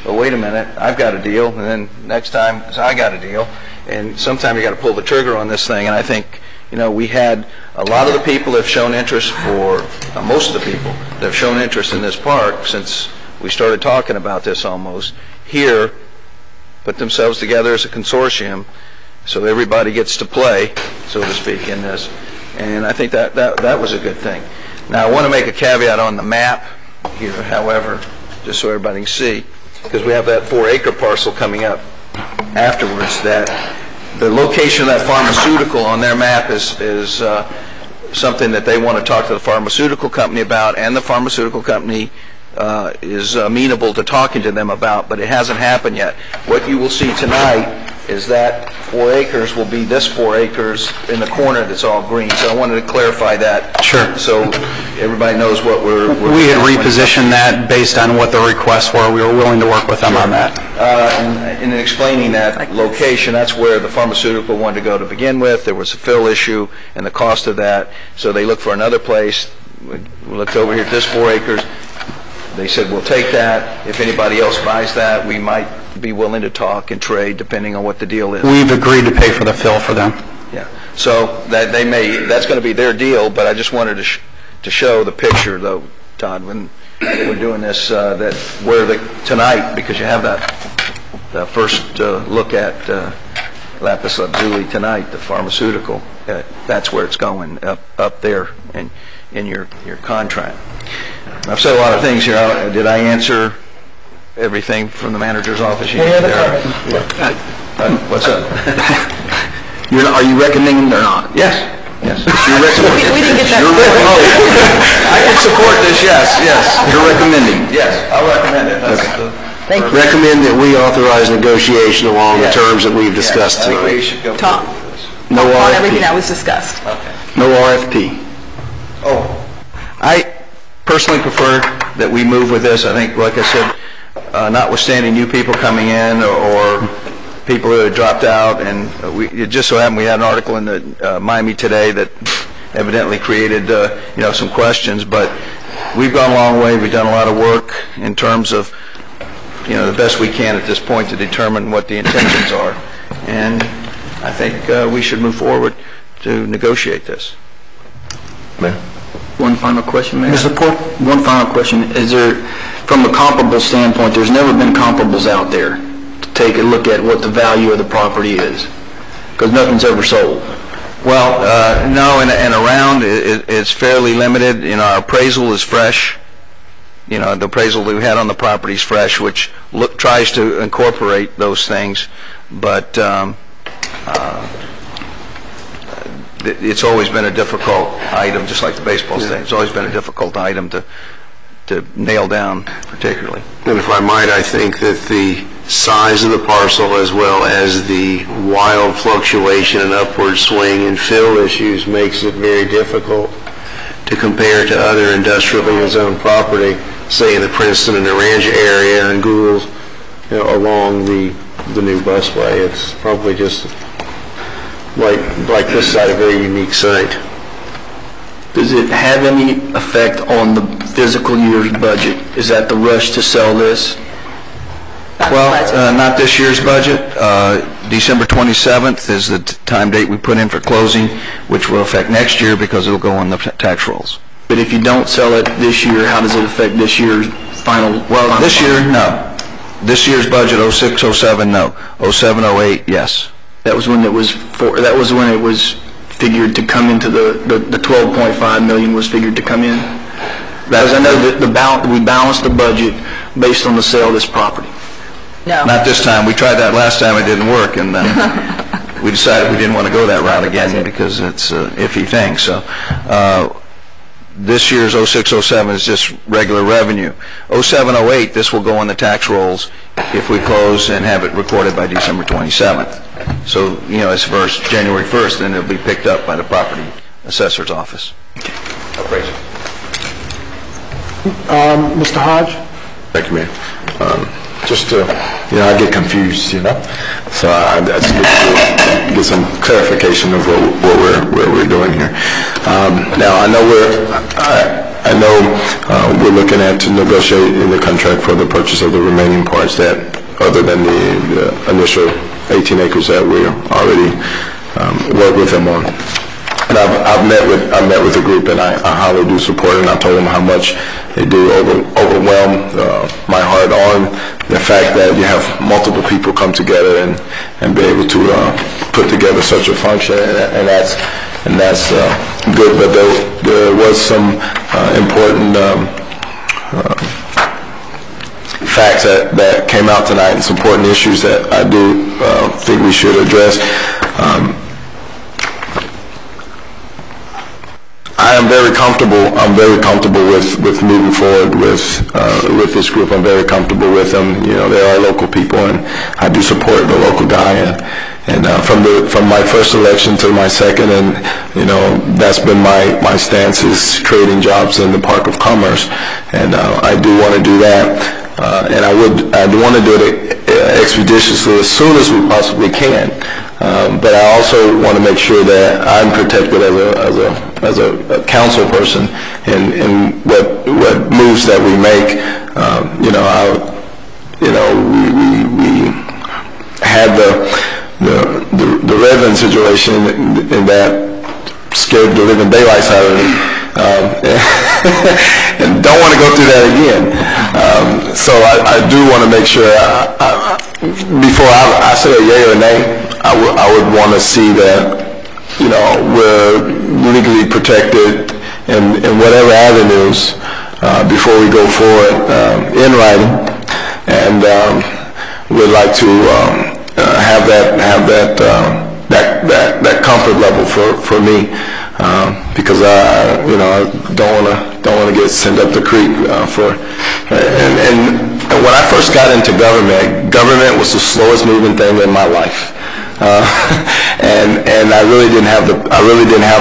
well, wait a minute, I've got a deal, and then next time, I got a deal. And sometimes you got to pull the trigger on this thing. And I think, we had a lot of the people that have shown interest most of the people that have shown interest in this park since we started talking about this almost, here, put themselves together as a consortium so everybody gets to play, so to speak, in this. And I think that was a good thing. Now, I want to make a caveat on the map here, however, just so everybody can see, because we have that 4-acre parcel coming up afterwards, that the location of that pharmaceutical on their map is something that they want to talk to the pharmaceutical company about, and the pharmaceutical company is amenable to talking to them about, but it hasn't happened yet. What you will see tonight is that 4 acres will be this 4 acres in the corner that's all green. So I wanted to clarify that. Sure. So everybody knows what we had repositioned that based on what the requests were. We were willing to work with them on that. And in explaining that location, that's where the pharmaceutical wanted to go to begin with. There was a fill issue and the cost of that. So they looked for another place. We looked over here at this 4 acres. They said, we'll take that. If anybody else buys that, we might be willing to talk and trade depending on what the deal is. We've agreed to pay for the fill for them. Yeah. So that that's going to be their deal, but I just wanted to show the picture, though, Todd, when we're doing this, that tonight, because you have that first look at lapis lazuli tonight, the pharmaceutical, that's where it's going, up there in your contract. I've said a lot of things here. Did I answer everything from the manager's office? Any other comment? What's up? Are you recommending it or not? Yes. Yes. We didn't get that. I can support this, yes. You're recommending? Yes, I'll recommend it. Thank you. Recommend that we authorize negotiation along the Yes. terms that we've discussed I think we tonight. should go Tom. forward with this. No On everything RFP. that was discussed. Okay. No RFP. Oh, I personally prefer that we move with this. I think, like I said, notwithstanding new people coming in or people who had dropped out, and it just so happened we had an article in the Miami Today that evidently created some questions, but we've gone a long way. We've done a lot of work in terms of the best we can at this point to determine what the intentions are, and I think we should move forward to negotiate this. One final question, Mayor. Mr. Port? One final question. Is there, from a comparable standpoint, there's never been comparables out there to take a look at what the value of the property is? Because nothing's ever sold. Well, no, and around it's fairly limited. Our appraisal is fresh. The appraisal that we had on the property is fresh, which tries to incorporate those things, but it's always been a difficult item, just like the baseball stadium. It's always been a difficult item to nail down, particularly. And if I might, I think that the size of the parcel as well as the wild fluctuation and upward swing and fill issues makes it very difficult to compare to other industrially zoned property, say in the Princeton and Naranja area and Gould, along the new busway. It's probably just like this site, a very unique site. Does it have any effect on the fiscal year's budget? Is that the rush to sell this? Well, not this year's budget. December 27th is the time date we put in for closing, which will affect next year because it'll go on the tax rolls. But if you don't sell it this year, how does it affect this year's final? Well, this year, no. This year's budget, 06, 07, no. 07, 08, yes. That was when it was figured to come into the 12.5 million was figured to come in. Because I know that we balanced the budget based on the sale of this property. No. Not this time. We tried that last time. It didn't work, and we decided we didn't want to go that route again because it's an iffy thing. So this year's 06, 07 is just regular revenue. 07, 08, this will go on the tax rolls if we close and have it recorded by December 27th. So, it's first January 1st, then it'll be picked up by the property assessor's office. Appraisal. Mr. Hodge? Thank you, Mayor. Just to, I get confused, so that's good to get some clarification of what we're doing here. Now, I know we're looking at to negotiate in the contract for the purchase of the remaining parts that, other than the initial 18 acres that we already worked with them on. And I met with the group, and I highly do support it, and I told them how much they do overwhelm my heart on the fact that you have multiple people come together and be able to put together such a function, and that's good. But there was some important facts that came out tonight, and some important issues that I do think we should address. I'm very comfortable with moving forward with this group. I'm very comfortable with them. They are local people, and I do support the local guy. And from my first election to my second, and that's been my stance, is creating jobs in the Park of Commerce, and I do want to do that. And I do want to do it expeditiously as soon as we possibly can. But I also want to make sure that I'm protected as a council person and what moves that we make. We had the Redmond situation in that scared the living daylights out of me. And don't want to go through that again. So I do want to make sure, before I say a yay or a nay, I would want to see that, we're legally protected in whatever avenues before we go forward in writing. And we'd like to have that comfort level for me. Because I don't want to get sent up the creek and when I first got into government was the slowest moving thing in my life, and I really didn't have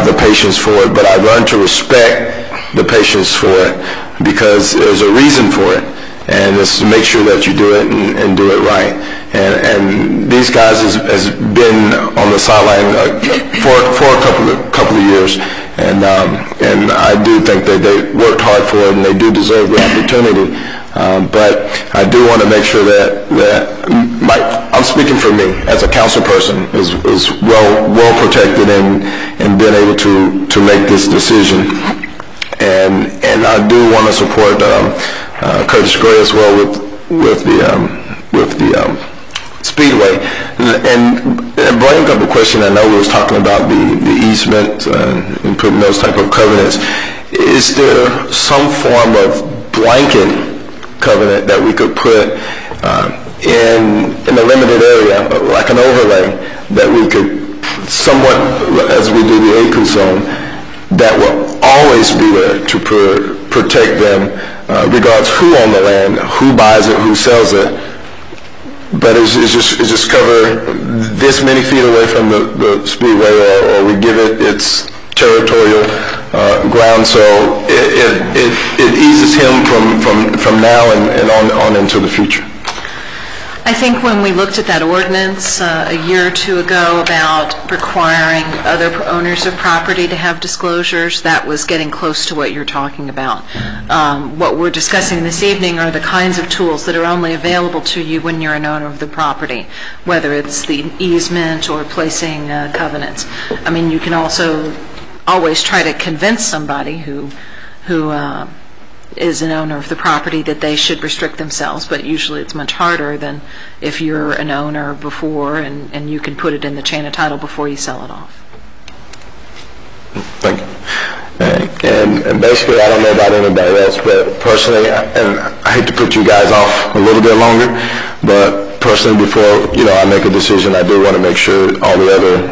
the patience for it. But I learned to respect the patience for it because there's a reason for it, and it's to make sure that you do it and do it right. And these guys has been on the sideline for a couple of years, and I do think that they worked hard for it and they do deserve the opportunity. But I do want to make sure that I'm speaking for me as a council person is well protected and been able to make this decision. And I do want to support Curtis Gray as well with the Speedway. And bringing up a question, I know we was talking about the easement and putting those type of covenants. Is there some form of blanket covenant that we could put in a limited area, like an overlay, that we could somewhat, as we do the acre zone, that will always be there to protect them, regardless who owns the land, who buys it, who sells it? But it's just cover this many feet away from the speedway, or we give it its territorial ground, so it eases him from now and on into the future. I think when we looked at that ordinance a year or two ago about requiring other owners of property to have disclosures, that was getting close to what you're talking about. What we're discussing this evening are the kinds of tools that are only available to you when you're an owner of the property, whether it's the easement or placing covenants. I mean, you can also always try to convince somebody who is an owner of the property that they should restrict themselves, but usually it's much harder than if you're an owner before and you can put it in the chain of title before you sell it off. Thank you. And basically, I don't know about anybody else, but personally, and I hate to put you guys off a little bit longer, but personally, before I make a decision, I do want to make sure all the other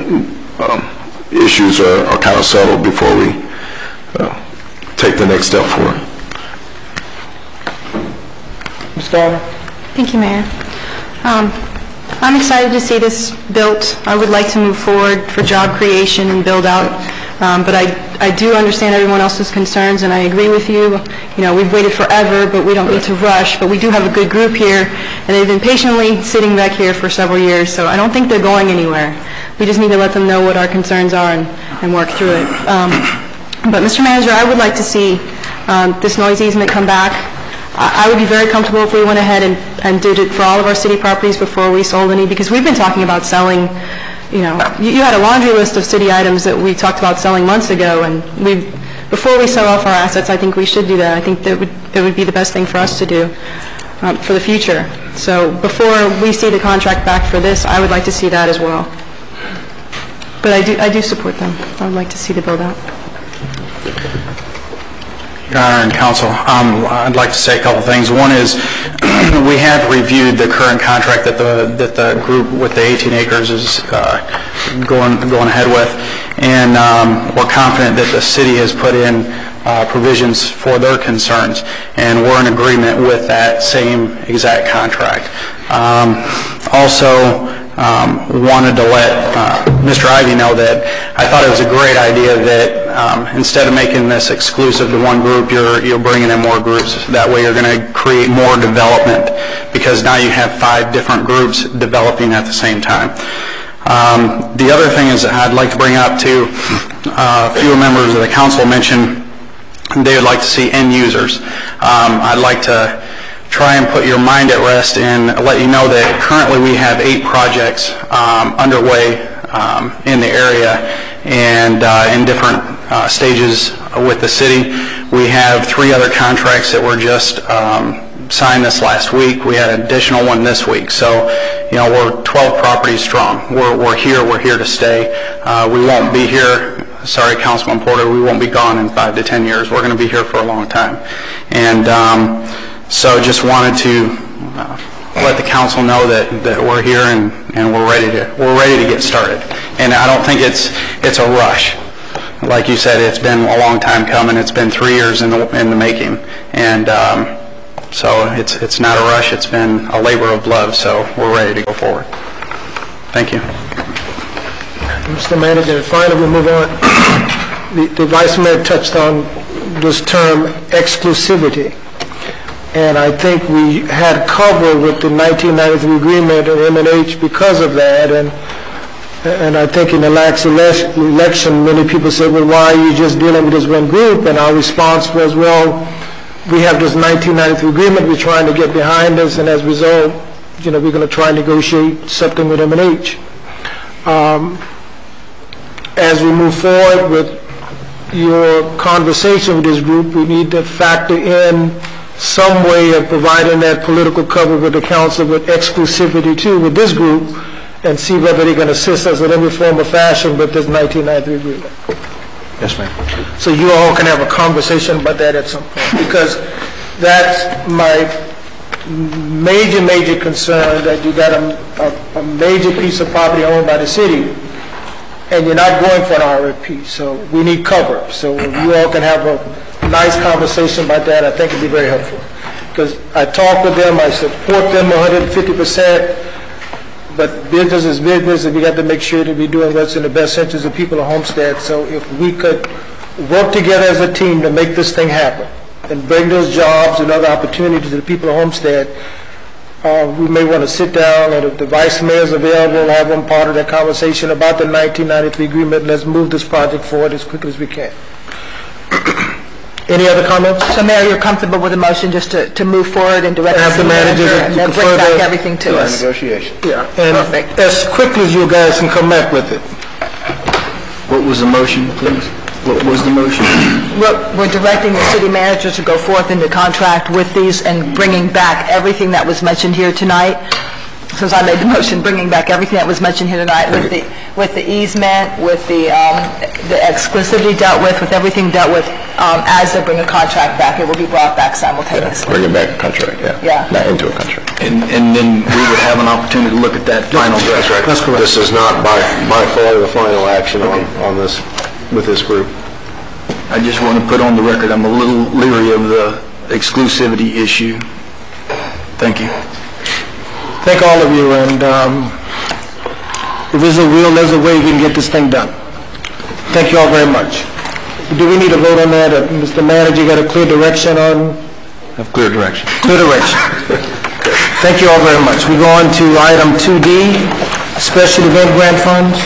issues are kind of settled before we take the next step forward. Ms. Garner? Thank you, Mayor. I'm excited to see this built. I would like to move forward for job creation and build out, but I do understand everyone else's concerns, and I agree with you. We've waited forever, but we don't need to rush. But we do have a good group here, and they've been patiently sitting back here for several years, so I don't think they're going anywhere. We just need to let them know what our concerns are and work through it. But, Mr. Manager, I would like to see this noise easement come back. I would be very comfortable if we went ahead and did it for all of our city properties before we sold any, because we've been talking about selling, you had a laundry list of city items that we talked about selling months ago, and before we sell off our assets, I think we should do that. I think that it would be the best thing for us to do for the future. So before we see the contract back for this, I would like to see that as well. But I do support them. I would like to see the build out. Your Honor and Council, I'd like to say a couple things. One is we have reviewed the current contract that the group with the 18 acres is going ahead with, and we're confident that the city has put in provisions for their concerns, and we're in agreement with that same exact contract. Also, wanted to let Mr. Ivey know that I thought it was a great idea that instead of making this exclusive to one group, you're bringing in more groups. That way you're going to create more development, because now you have 5 different groups developing at the same time. The other thing is I'd like to bring up too, fewer members of the council mentioned they would like to see end users. I'd like to try and put your mind at rest and let you know that currently we have 8 projects underway in the area and in different stages with the city. We have 3 other contracts that were just signed this last week. We had an additional one this week. So, you know, we're 12 properties strong. We're here to stay. We won't be here, sorry, Councilman Porter, we won't be gone in 5 to 10 years. We're going to be here for a long time. And so just wanted to let the council know that we're here and we're ready to get started. And I don't think it's a rush. Like you said, it's been a long time coming. It's been 3 years in the making. And so it's not a rush. It's been a labor of love. So we're ready to go forward. Thank you. Mr. Manager, finally we move on. The Vice Mayor touched on this term exclusivity. And I think we had cover with the 1993 agreement and M&H because of that. And I think in the last election, many people said, well, why are you just dealing with this one group? And our response was, well, we have this 1993 agreement we're trying to get behind us, and as a result, you know, we're going to try and negotiate something with M&H. As we move forward with your conversation with this group, we need to factor in some way of providing that political cover with the council with exclusivity too with this group, and see whether they can assist us in any form or fashion with this 1993 agreement. Yes, ma'am. So you all can have a conversation about that at some point, because that's my major concern, that you got a major piece of property owned by the city, and you're not going for an RFP. So we need cover. So if you all can have a nice conversation about that, I think it'd be very helpful. Because I talk with them, I support them 150%, but business is business, and we got to make sure that we're doing what's in the best interest of people of Homestead. So if we could work together as a team to make this thing happen and bring those jobs and other opportunities to the people of Homestead, we may want to sit down, and if the Vice Mayor is available, have them part of that conversation about the 1993 agreement, and let's move this project forward as quickly as we can. Any other comments? So, Mayor, you're comfortable with the motion just to move forward and direct the manager and then bring back everything to us? Negotiation. Yeah, and perfect. As quickly as you guys can come back with it. What was the motion, please? What was the motion? We're directing the city manager to go forth into contract with these and bringing back everything that was mentioned here tonight. Since I made the motion, bringing back everything that was mentioned here tonight with the easement, with the exclusivity dealt with everything dealt with as they bring a contract back. It will be brought back simultaneously. Bring it back a contract, Yeah. not into a contract. And then we would have an opportunity to look at that final draft. That's right. That's correct. This is not by far the final action on this, with this group. I just want to put on the record, I'm a little leery of the exclusivity issue. Thank you. Thank all of you, and if there's a will, there's a way we can get this thing done. Thank you all very much. Do we need a vote on that? Mr. Manager, you got a clear direction on? Have clear direction. Clear direction. Thank you all very much. We go on to item 2D, Special Event Grant Funds.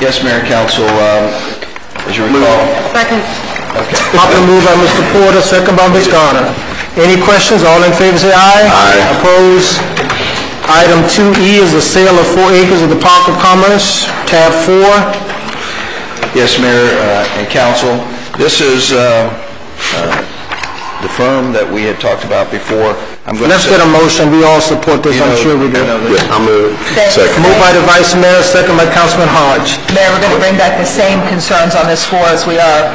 Yes, Mayor, Council, as you recall. Second. Okay. Properly moved by Mr. Porter, second by Ms. Garner. Any questions? All in favor say aye. Aye. Opposed? Item 2E is the sale of 4 acres of the Park of Commerce, tab 4. Yes, Mayor and Council, this is the firm that we had talked about before. Let's get a motion. We all support this, I'm sure we do. I'll move it. Second. Moved by the Vice Mayor, second by Councilman Hodge. Mayor, we're going to bring back the same concerns on this floor as we are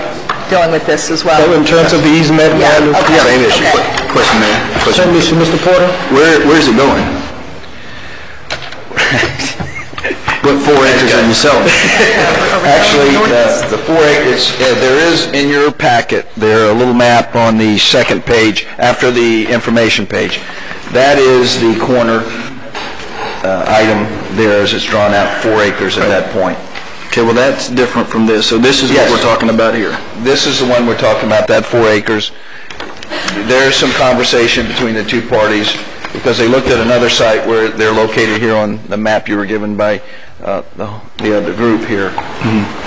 dealing with this as well. In terms of the easement? Yeah, okay. Same issue. Okay. Question, Mayor. Same issue, Mr. Porter? Where's it going? What 4 acres are you selling? Actually, the 4 acres, there is in your packet, there a little map on the second page after the information page. That is the corner item there as it's drawn out, 4 acres at that point. Okay, well, that's different from this. So this is what we're talking about here. This is the one we're talking about, that 4 acres. There's some conversation between the two parties. because they looked at another site where they're located here on the map you were given by the other group here,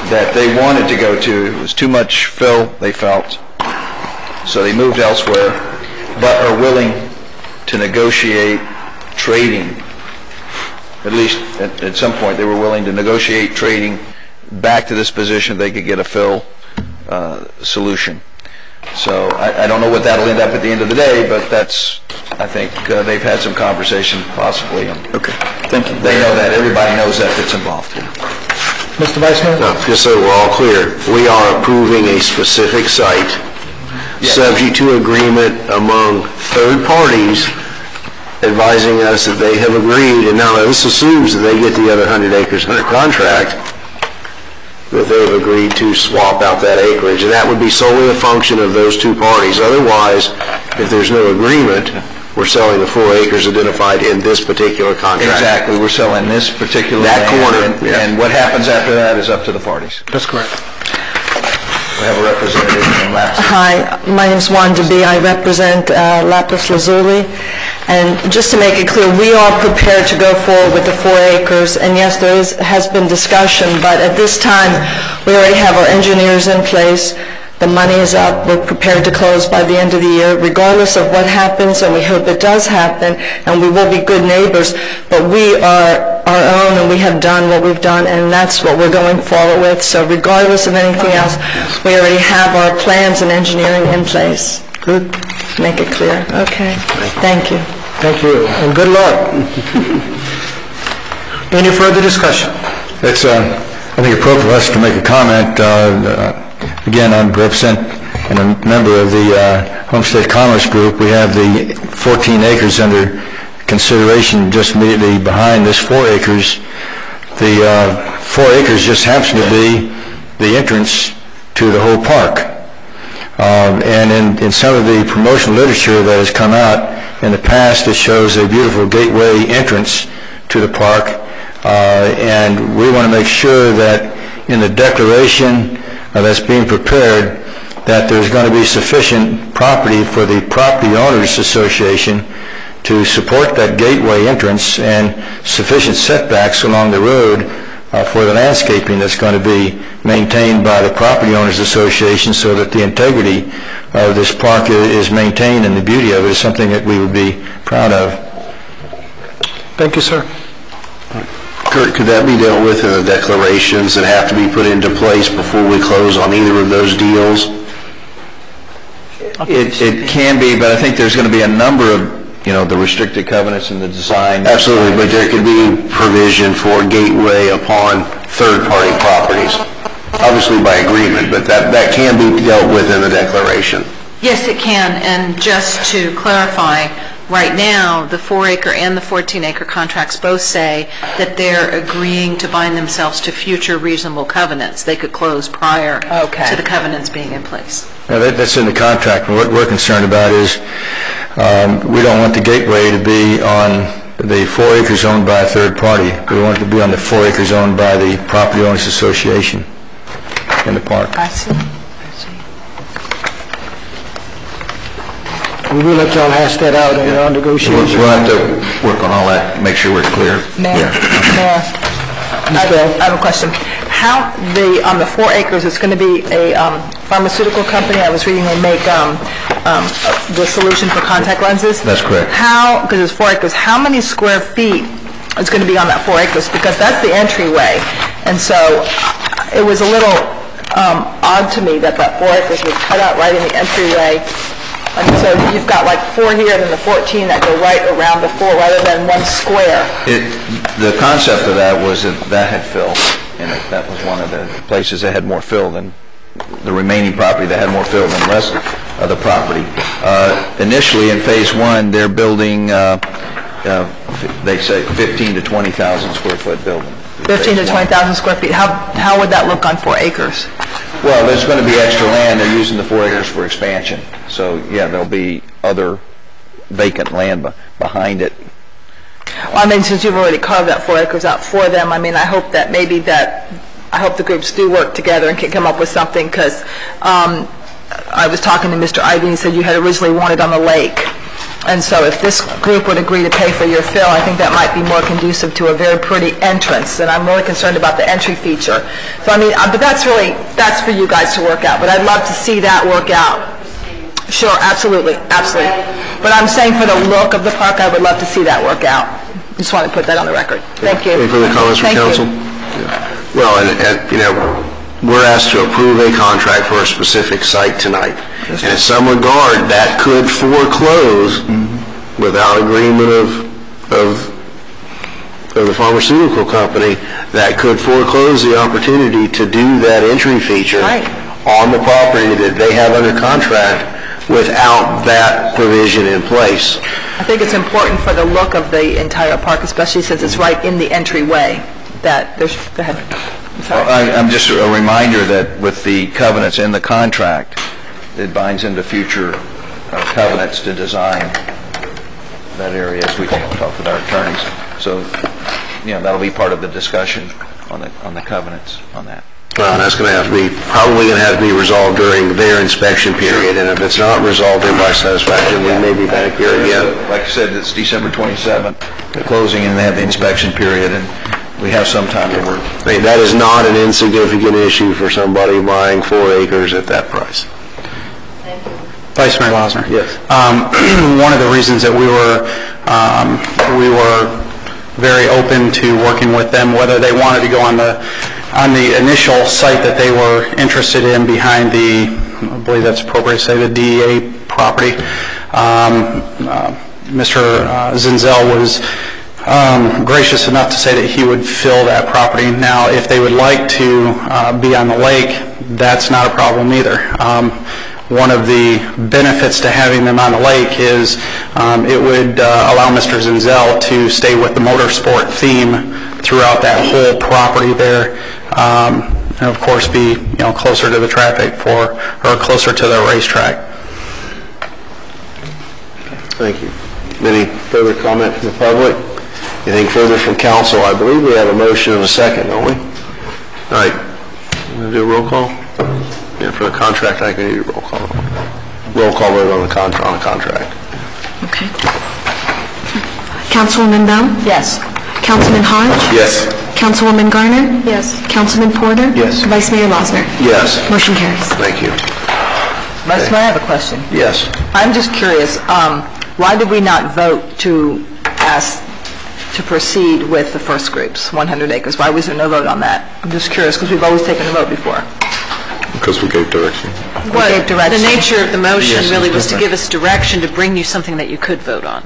that they wanted to go to. It was too much fill, they felt, so they moved elsewhere, but are willing to negotiate trading. At least at some point they were willing to negotiate trading back to this position. They could get a fill solution. So I don't know what that'll end up at the end of the day, but that's, I think they've had some conversation possibly. Okay, thank you. They know that, everybody knows that that's involved. Mr. Vice Mayor? No, just so we're all clear, we are approving a specific site, subject to agreement among third parties advising us that they have agreed, and now this assumes that they get the other 100 acres under contract, that they've agreed to swap out that acreage, and that would be solely a function of those two parties. Otherwise, if there's no agreement, we're selling the 4 acres identified in this particular contract. Exactly, we're selling this particular That land, corner, and what happens after that is up to the parties. That's correct. We have a representative from Lapis. Hi, my name is Wanda B. I represent Lapis Lazuli. And just to make it clear, we are prepared to go forward with the 4 acres. And yes, there has been discussion, but at this time, we already have our engineers in place. The money is up. We're prepared to close by the end of the year, regardless of what happens, and we hope it does happen, and we will be good neighbors. But we are our own, and we have done what we've done, and that's what we're going forward with. So regardless of anything else, we already have our plans and engineering in place. Good. Make it clear. Okay. Thank you. Thank you, and good luck. Any further discussion? It's, I think, appropriate for us to make a comment. Again, I represent and a member of the Homestead Commerce Group. We have the 14 acres under consideration just immediately behind this 4 acres. The 4 acres just happens to be the entrance to the whole park. And in some of the promotional literature that has come out in the past, it shows a beautiful gateway entrance to the park. And we want to make sure that in the declaration that's being prepared, that there's going to be sufficient property for the Property Owners Association to support that gateway entrance and sufficient setbacks along the road for the landscaping that's going to be maintained by the Property Owners Association, so that the integrity of this park is maintained and the beauty of it is something that we would be proud of. Thank you, sir. Kurt, could that be dealt with in the declarations that have to be put into place before we close on either of those deals? It can be, but I think there's going to be a number of, the restricted covenants and the design. Absolutely, but there could be provision for gateway upon third-party properties, obviously by agreement, but that can be dealt with in the declaration. Yes, it can, and just to clarify, right now, the 4-acre and the 14-acre contracts both say that they're agreeing to bind themselves to future reasonable covenants. They could close prior to the covenants being in place. Now, that's in the contract, and what we're concerned about is we don't want the gateway to be on the 4 acres owned by a third party. We want it to be on the 4 acres owned by the Property Owners Association in the park. I see. We will let y'all hash that out in our negotiations. We'll have to work on all that, make sure we're clear. Mayor, I have a question. How on the 4 acres, it's going to be a pharmaceutical company. I was reading they make the solution for contact lenses. That's correct. How, because it's 4 acres, how many square feet is going to be on that 4 acres? Because that's the entryway. And so it was a little odd to me that 4 acres was cut out right in the entryway. And so you've got like 4 here and then the 14 that go right around the 4 rather than one square. The concept of that was that had fill, and that was one of the places that had more fill than the remaining property, that had more fill than the rest of the property. Initially in phase 1, they're building, they say 15 to 20,000 square foot building. 15 to 20,000 square feet. How would that look on 4 acres? Well, there's going to be extra land. They're using the 4 acres for expansion. So, yeah, there'll be other vacant land behind it. Well, I mean, since you've already carved that 4 acres out for them, I mean, I hope that I hope the groups do work together and can come up with something, because I was talking to Mr. Ivy and he said you had originally wanted on the lake. And so if this group would agree to pay for your fill, I think that might be more conducive to a very pretty entrance, and I'm really concerned about the entry feature. So I mean, but that's for you guys to work out, but I'd love to see that work out. Sure, absolutely, absolutely. But I'm saying for the look of the park, I would love to see that work out. Just want to put that on the record. Thank you. Any further comments from council? Well, and we're asked to approve a contract for a specific site tonight. And in some regard, that could foreclose, without agreement of the pharmaceutical company, that could foreclose the opportunity to do that entry feature on the property that they have under contract without that provision in place. I think it's important for the look of the entire park, especially since it's right in the entryway, that there's... Go ahead. I'm just a reminder that with the covenants in the contract, it binds into future covenants to design that area, as we talked with our attorneys. So, that'll be part of the discussion on the covenants on that. Well, that's going to have to be, probably going to have to be resolved during their inspection period, and if it's not resolved in by satisfaction, we may be back here again. Like I said, it's December 27th, the closing, and they have the inspection period, and we have some time to work. That is not an insignificant issue for somebody buying 4 acres at that price. Vice Mayor Losner. Yes. One of the reasons that we were very open to working with them, whether they wanted to go on the initial site that they were interested in behind the, I believe that's appropriate to say, the DEA property. Mr. Zinzel was gracious enough to say that he would fill that property. Now, if they would like to be on the lake, that's not a problem either. One of the benefits to having them on the lake is it would allow Mr. Zinzel to stay with the motorsport theme throughout that whole property there, and of course be closer to the traffic or closer to the racetrack. Thank you. Any further comment from the public? Anything further from council? I believe we have a motion and a second, don't we? All right. We're going to do a roll call? Yeah, for the contract, I can do a roll call. Roll call vote on the contract. Okay. Councilwoman Bell? Yes. Councilman Hodge? Yes. Councilwoman Garner? Yes. Councilman Porter? Yes. Vice Mayor Losner? Yes. Motion carries. Thank you. Vice Mayor, I have a question. Yes. I'm just curious, why did we not vote to ask to proceed with the first groups, 100 acres? Why was there no vote on that? I'm just curious, because we've always taken the vote before. Because we gave direction. The nature of the motion really was to give us direction to bring you something that you could vote on.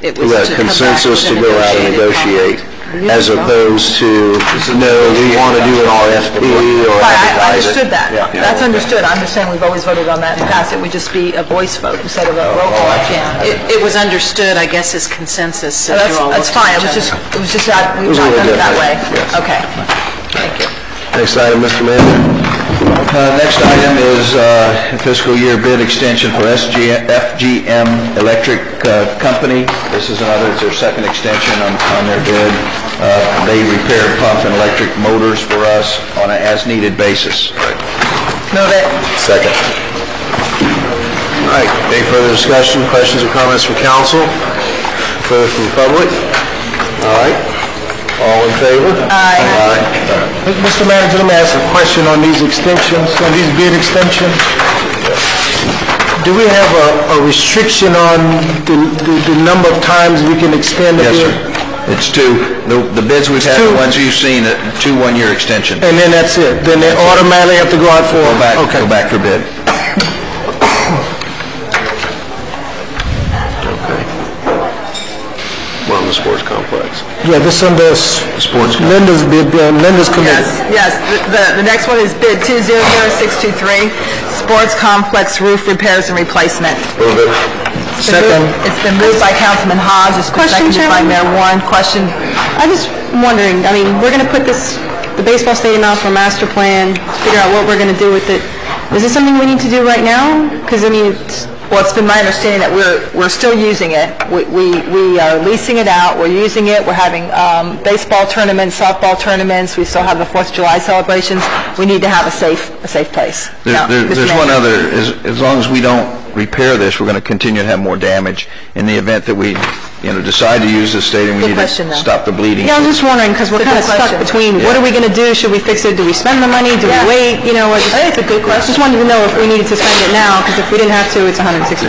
It was We had to come back consensus with to a go out and negotiate, as opposed to, no, we want to do an RFP or I advertise it. understood that. That's understood. I'm just saying we've always voted on that in the past. It would just be a voice vote instead of a roll call. It was understood, I guess, as consensus. That's fine. It was just that we've not done it that way. Okay. Thank you. Next item, Mr. Manager. Next item is fiscal year bid extension for FGM Electric Company. This is it's their second extension on their bid. They repair pump and electric motors for us on an as-needed basis. Move it. Second. All right, any further discussion, questions, or comments from council? Further from the public? All right. All in favor? Aye. Mr. Manager, let me ask a question on these extensions, on these bid extensions. Do we have a restriction on the number of times we can extend the bid? Yes, sir. It's 2. The bids we've had, the ones you've seen, 2 one-year extensions. And then that's it? Then they automatically have to go out for... Go back for bid. We're on the sports complex. Yeah, this under Sports Linda's bid, Linda's committee. Yes. The next one is bid 200623, Sports Complex Roof Repairs and Replacement. Move it. Second. It's been moved by Councilman Hodge. It's been seconded by Mayor Warren. Question? I'm just wondering, I mean, we're going to put the baseball stadium out for a master plan, figure out what we're going to do with it. Is this something we need to do right now? Because, I mean, Well, it's been my understanding that we're still using it. We are leasing it out, we're using it, we're having baseball tournaments, softball tournaments, we still have the 4th of July celebrations. We need to have a safe place. There's one other, as long as we don't repair this, we're going to continue to have more damage. In the event that we decide to use this stadium, we need to stop the bleeding. Yeah, I was just wondering, because we're kind of stuck between, what are we going to do? Should we fix it? Do we spend the money? Do we wait? I think it's a good question. Just wanted to know if we needed to spend it now, because if we didn't have to, it's $160,000.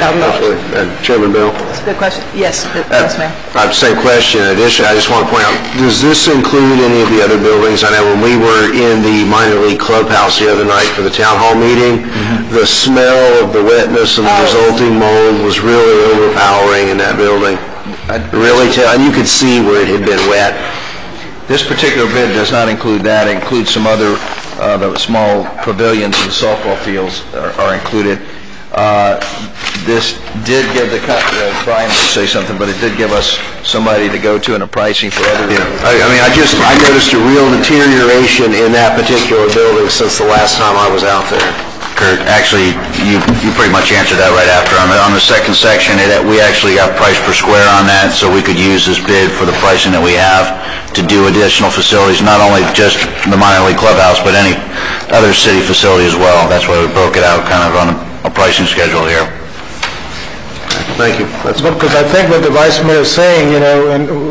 Chairman Bill? It's a good question. Yes, Mayor. I have the same question. In addition, I just want to point out, does this include any of the other buildings? I know when we were in the minor league clubhouse the other night for the town hall meeting, the smell of the wetness and the resulting mold was really overpowering in that building. And you could see where it had been wet. This particular bid does not include that. It includes some other, the small pavilions and softball fields are included. This did give Brian to say something, but it did give us somebody to go to and a pricing for other. I noticed a real deterioration in that particular building since the last time I was out there. Kurt, actually, you pretty much answered that right after. On the second section, we actually got price per square on that, so we could use this bid for the pricing that we have to do additional facilities, not only just the minor league clubhouse, but any other city facility as well. That's why we broke it out kind of on a pricing schedule here. Thank you. Because I think what the Vice Mayor is saying, and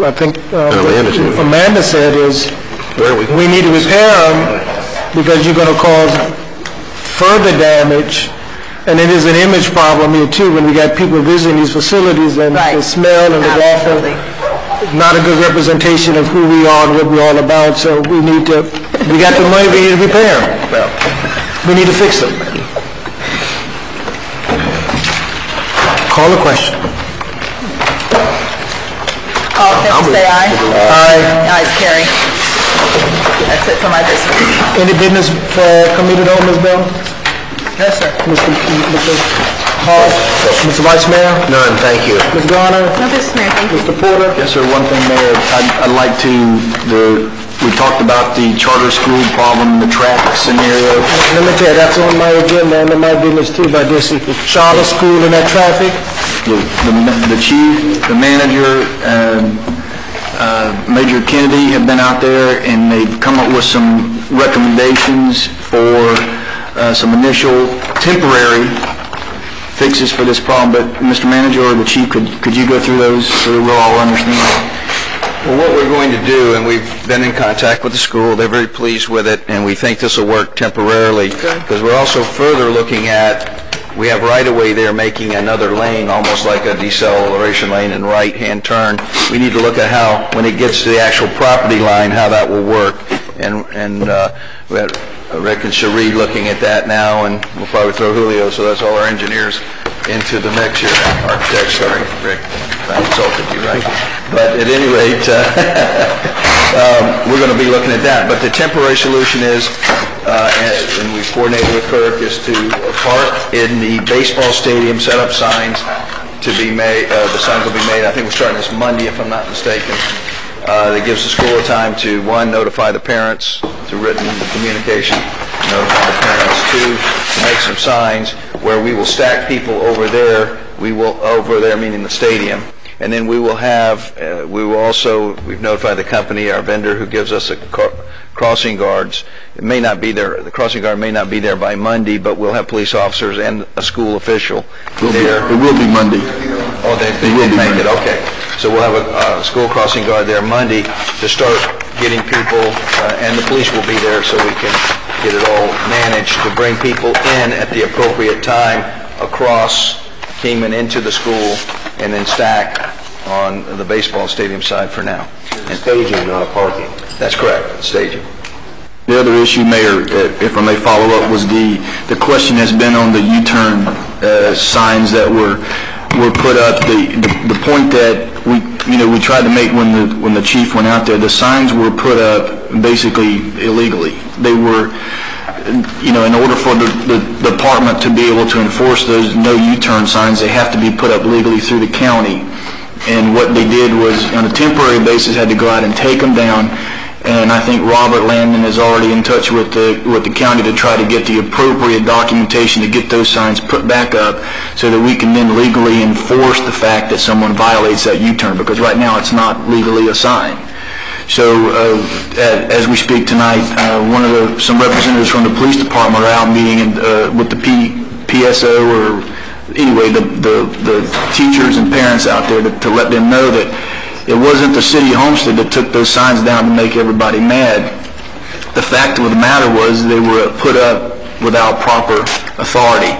I think Amanda said is, we need to repair them because you're going to cause further damage, and it is an image problem here too when we got people visiting these facilities and the smell and the awful, not a good representation of who we are and what we're all about. So we got the money, we need to repair them. We need to fix them. Call the question. All in favor, say aye. Aye. Ayes, carry. That's it for my business. Any business committed on, Ms. Bell? No, sir. Mr. Hall? Mr. Vice Mayor? None, thank you. Ms. Garner? No business, Mayor, thank you. Mr. Porter? Yes, sir. One thing, Mayor, I'd like we talked about the charter school problem, the traffic scenario. Let me tell you, that's on my agenda and on my business too, about this charter school and that traffic. The chief, the manager, Major Kennedy have been out there, and they've come up with some recommendations for some initial temporary fixes for this problem. But Mr. Manager or the chief, could you go through those so that we'll all understand? Well, what we're going to do, and we've been in contact with the school, they're very pleased with it, and we think this will work temporarily, because we're also further looking at, we have right-of-way there making another lane, almost like a deceleration lane and right-hand turn. We need to look at how, when it gets to the actual property line, how that will work. And we had Rick and Cherie looking at that now, and we'll probably throw Julio, so that's all our engineers into the mix here. Architects, sorry, Rick, I insulted you, right? But at any rate, we're going to be looking at that. But the temporary solution is, and we've coordinated with Kirk, is to park in the baseball stadium, set up signs to be made. The signs will be made, I think we're starting this Monday, if I'm not mistaken. That gives the school time to, one, notify the parents through written communication, notify the parents, two, to make some signs where we will stack people over there, over there meaning the stadium, and then we will have, we've notified the company, our vendor who gives us crossing guards. It may not be there, the crossing guard may not be there by Monday, but we'll have police officers and a school official there. It will be Monday. Oh, they did make it, okay. So we'll have a school crossing guard there Monday to start getting people, and the police will be there so we can get it all managed to bring people in at the appropriate time across Kingman into the school and then stack on the baseball stadium side for now. And staging, not a parking. That's correct, staging. The other issue, Mayor, if I may follow up, was the question has been on the U-turn signs that were put up. The point that we tried to make when the chief went out there, the signs were put up basically illegally. They were, in order for the department to be able to enforce those no U-turn signs, they have to be put up legally through the county. And what they did was, on a temporary basis, had to go out and take them down. And I think Robert Landon is already in touch with the county to try to get the appropriate documentation to get those signs put back up so that we can then legally enforce the fact that someone violates that U-turn, because right now it's not legally a sign. So as we speak tonight, some representatives from the police department are out meeting with the PSO, or anyway, the teachers and parents out there to let them know that it wasn't the city of Homestead that took those signs down to make everybody mad. The fact of the matter was they were put up without proper authority.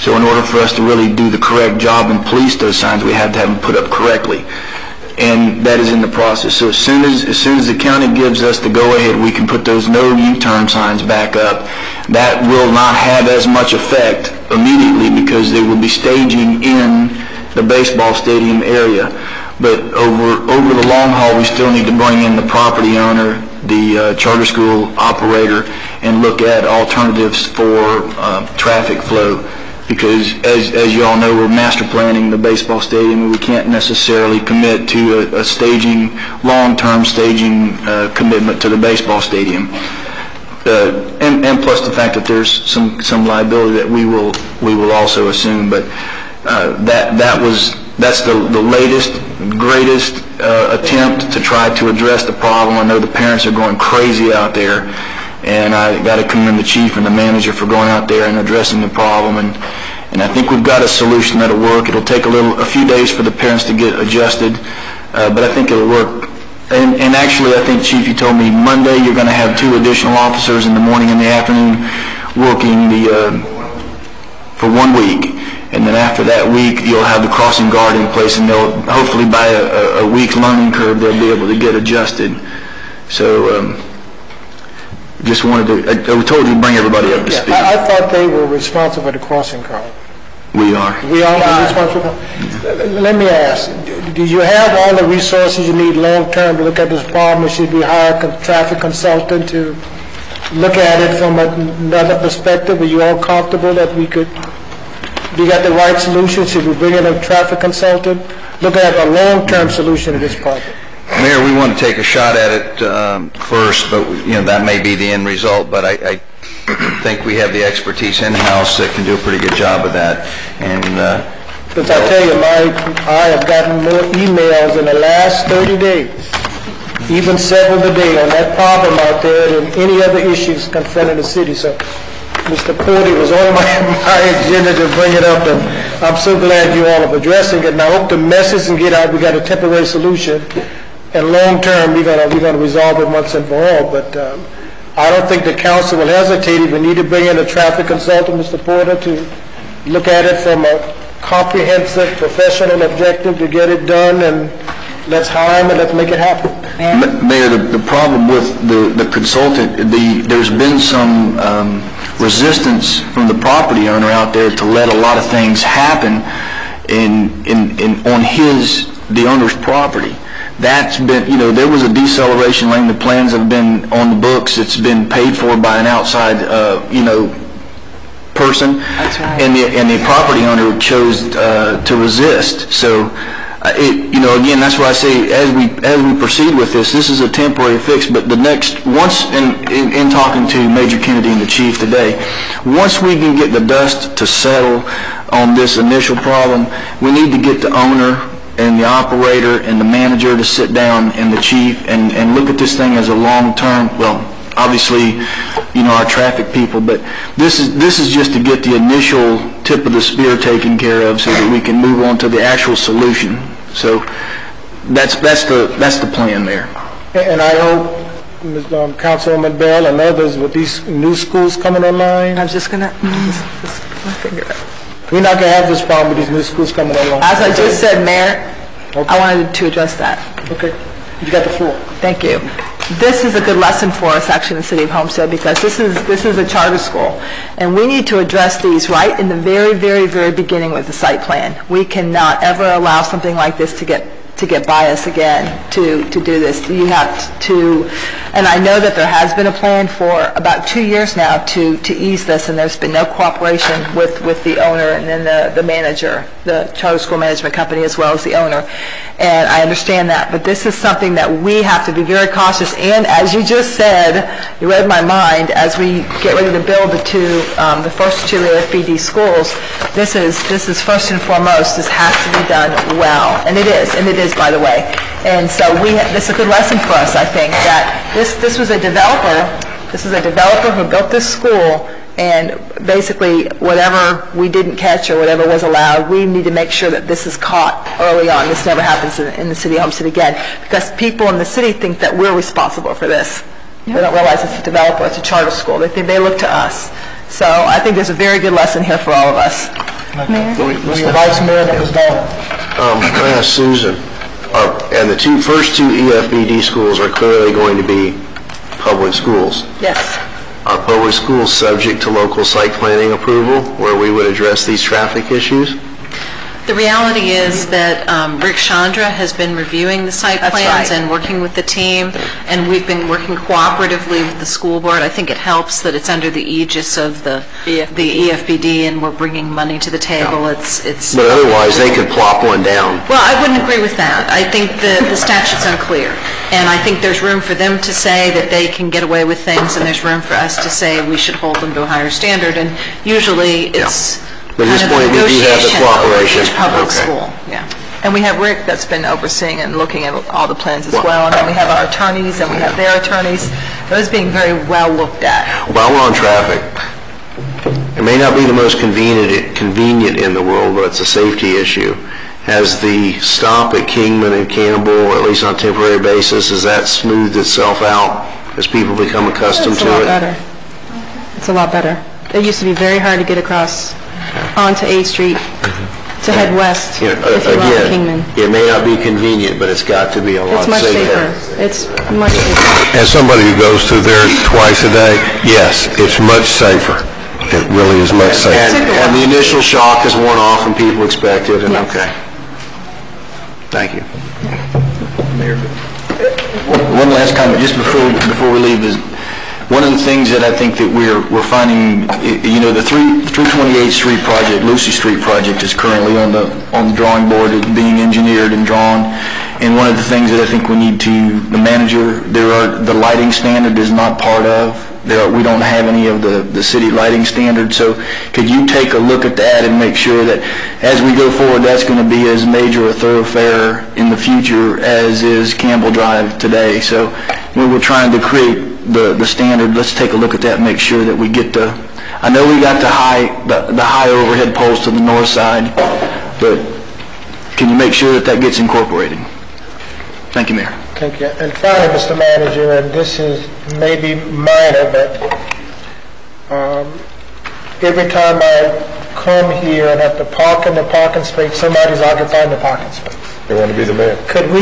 So in order for us to really do the correct job and police those signs, we had to have them put up correctly. And that is in the process. So as soon as the county gives us the go-ahead, we can put those no U-turn signs back up. That will not have as much effect immediately because they will be staging in the baseball stadium area. But over the long haul, we still need to bring in the property owner, the charter school operator, and look at alternatives for traffic flow. Because as you all know, we're master planning the baseball stadium, and we can't necessarily commit to a long-term staging commitment to the baseball stadium. And plus the fact that there's some liability that we will also assume. But that's the latest, greatest attempt to try to address the problem. I know the parents are going crazy out there, and I got to commend the chief and the manager for going out there and addressing the problem. And I think we've got a solution that'll work. It'll take a few days for the parents to get adjusted, but I think it'll work. And actually, I think, Chief, you told me Monday you're going to have 2 additional officers in the morning and the afternoon working for 1 week. And then after that week, you'll have the crossing guard in place, and they'll, hopefully by a week's learning curve, they'll be able to get adjusted. So just wanted to, I told you to bring everybody up to speed. I thought they were responsible for the crossing guard. We are. We are responsible. Let me ask, do you have all the resources you need long-term to look at this problem, or should we hire a traffic consultant to look at it from another perspective? Are you all comfortable that we got the right solution? Should we bring in a traffic consultant? Look at a long-term solution to this problem. Mayor, we want to take a shot at it first, but that may be the end result. But I think we have the expertise in-house that can do a pretty good job of that. And because I tell you, I have gotten more emails in the last 30 days, even several today, on that problem out there than any other issues confronting the city. So, Mr. Porter, it was on my agenda to bring it up, and I'm so glad you all are addressing it. And I hope the message can get out. We got a temporary solution, and long term we're gonna resolve it once and for all. But I don't think the council will hesitate if we need to bring in a traffic consultant, Mr. Porter, to look at it from a comprehensive, professional objective to get it done, and let's hire him and let's make it happen. Mayor, the problem with the consultant, there's been some resistance from the property owner out there to let a lot of things happen on the owner's property. That's been, there was a deceleration lane. The plans have been on the books. It's been paid for by an outside, person. That's right. And the property owner chose to resist. So, again, that's why I say as we proceed with this is a temporary fix. But once in talking to Major Kennedy and the chief today, once we can get the dust to settle on this initial problem, we need to get the owner and the operator and the manager to sit down, and the chief, and look at this thing as a long-term, well, obviously, our traffic people, but this is just to get the initial tip of the spear taken care of so that we can move on to the actual solution. So that's the plan there. And I hope, Councilwoman Bell and others, with these new schools coming online, I was just going to put my finger up. we're not going to have this problem with these new schools coming online. As I just said, Mayor, I wanted to address that. Okay. You got the floor. Thank you. This is a good lesson for us, actually, in the city of Homestead, because this is a charter school, and we need to address these right in the very, very, very beginning with the site plan. We cannot ever allow something like this to get by us again to do this. You have to And I know that there has been a plan for about 2 years now to ease this, and there's been no cooperation with the owner and then the manager, the charter school management company, as well as the owner. And I understand that, but this is something that we have to be very cautious. And as you just said, you read my mind, as we get ready to build the first two AFBD schools, this is first and foremost, this has to be done well. And it is, by the way. And so this is a good lesson for us, I think, that this was a developer who built this school, and basically whatever we didn't catch or whatever was allowed, we need to make sure that this is caught early on. This never happens in the city of Homestead again, because people in the city think that we're responsible for this. They don't realize it's a developer, it's a charter school. They think they look to us. So I think there's a very good lesson here for all of us. Mayor? Mr. Vice Mayor, that was done. Can I ask Susan, and the first two EFBD schools are clearly going to be public schools. Yes. Are public schools subject to local site planning approval where we would address these traffic issues? The reality is that Rick Chandra has been reviewing the site plans and working with the team, and we've been working cooperatively with the school board. I think it helps that it's under the aegis of the EFBD, and we're bringing money to the table. It's. But otherwise, they could plop one down. Well, I wouldn't agree with that. I think the statute's unclear, and I think there's room for them to say that they can get away with things, and there's room for us to say we should hold them to a higher standard, and usually it's But at this point, we do have the cooperation. Public school, yeah. And we have Rick that's been overseeing and looking at all the plans as well. And then we have our attorneys, and we have their attorneys. Those being very well looked at. While we're on traffic, it may not be the most convenient in the world, but it's a safety issue. Has the stop at Kingman and Campbell, at least on a temporary basis, has that smoothed itself out as people become accustomed to it? It's a lot better. It's a lot better. It used to be very hard to get across onto 8th Street to head west if you were on Kingman. It may not be convenient, but it's got to be a lot safer. It's much safer. As somebody who goes through there twice a day, yes, it's much safer. It really is much safer. And the initial shock is worn off and people expect it, and okay. Thank you. Mayor. One last comment, just before we leave, is one of the things that I think that we're finding, the 328th Street project, Lucy Street project, is currently on the drawing board. It's being engineered and drawn. And one of the things that I think we need to, the manager, the lighting standard is not part of. We don't have any of the city lighting standards. So could you take a look at that and make sure that as we go forward, that's going to be as major a thoroughfare in the future as is Campbell Drive today. So we're trying to create the standard. Let's take a look at that and make sure that we get I know we got the high overhead poles to the north side, but can you make sure that gets incorporated? Thank you, Mayor. Thank you. And finally, Mr. Manager, and this is maybe minor, but every time I come here and have to park in the parking space, somebody's occupying the parking space. They want to be the mayor. Could we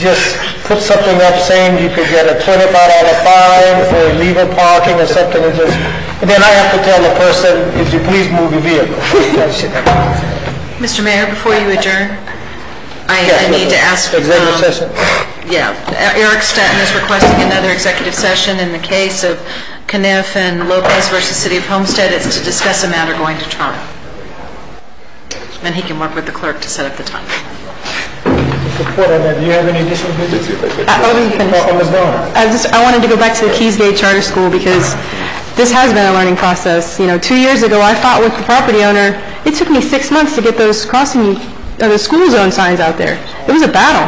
just put something up saying you could get a $25 fine for illegal parking or something, and then I have to tell the person, if you please move your vehicle. Mr. Mayor, before you adjourn, I need to ask. Executive session. Yeah, Eric Stetton is requesting another executive session in the case of Kniff and Lopez versus City of Homestead. It's to discuss a matter going to trial. And he can work with the clerk to set up the time. Support on that. Do you have any additional business? I wanted to go back to the Keysgate Charter School because this has been a learning process. 2 years ago, I fought with the property owner. It took me 6 months to get those the school zone signs out there. It was a battle.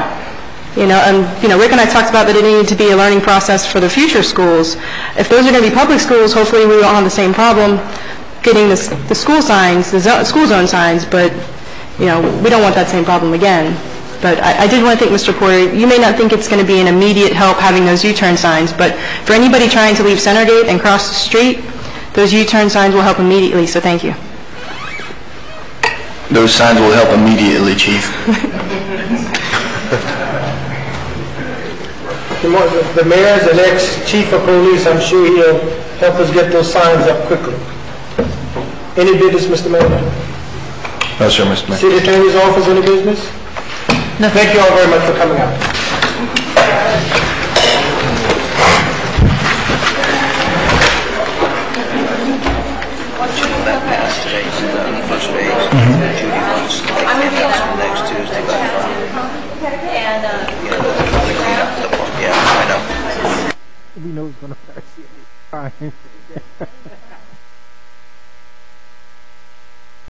Rick and I talked about that it needed to be a learning process for the future schools. If those are going to be public schools, hopefully we won't have the same problem getting the school signs, school zone signs, but, we don't want that same problem again. But I did want to thank Mr. Porter. You may not think it's going to be an immediate help having those U-turn signs, but for anybody trying to leave Centergate and cross the street, those U-turn signs will help immediately, so thank you. Those signs will help immediately, Chief. The mayor is the next chief of police. I'm sure he'll help us get those signs up quickly. Any business, Mr. Mayor? No, sir, Mr. Mayor. City Attorney's Office, any business? No. Thank you all very much for coming out.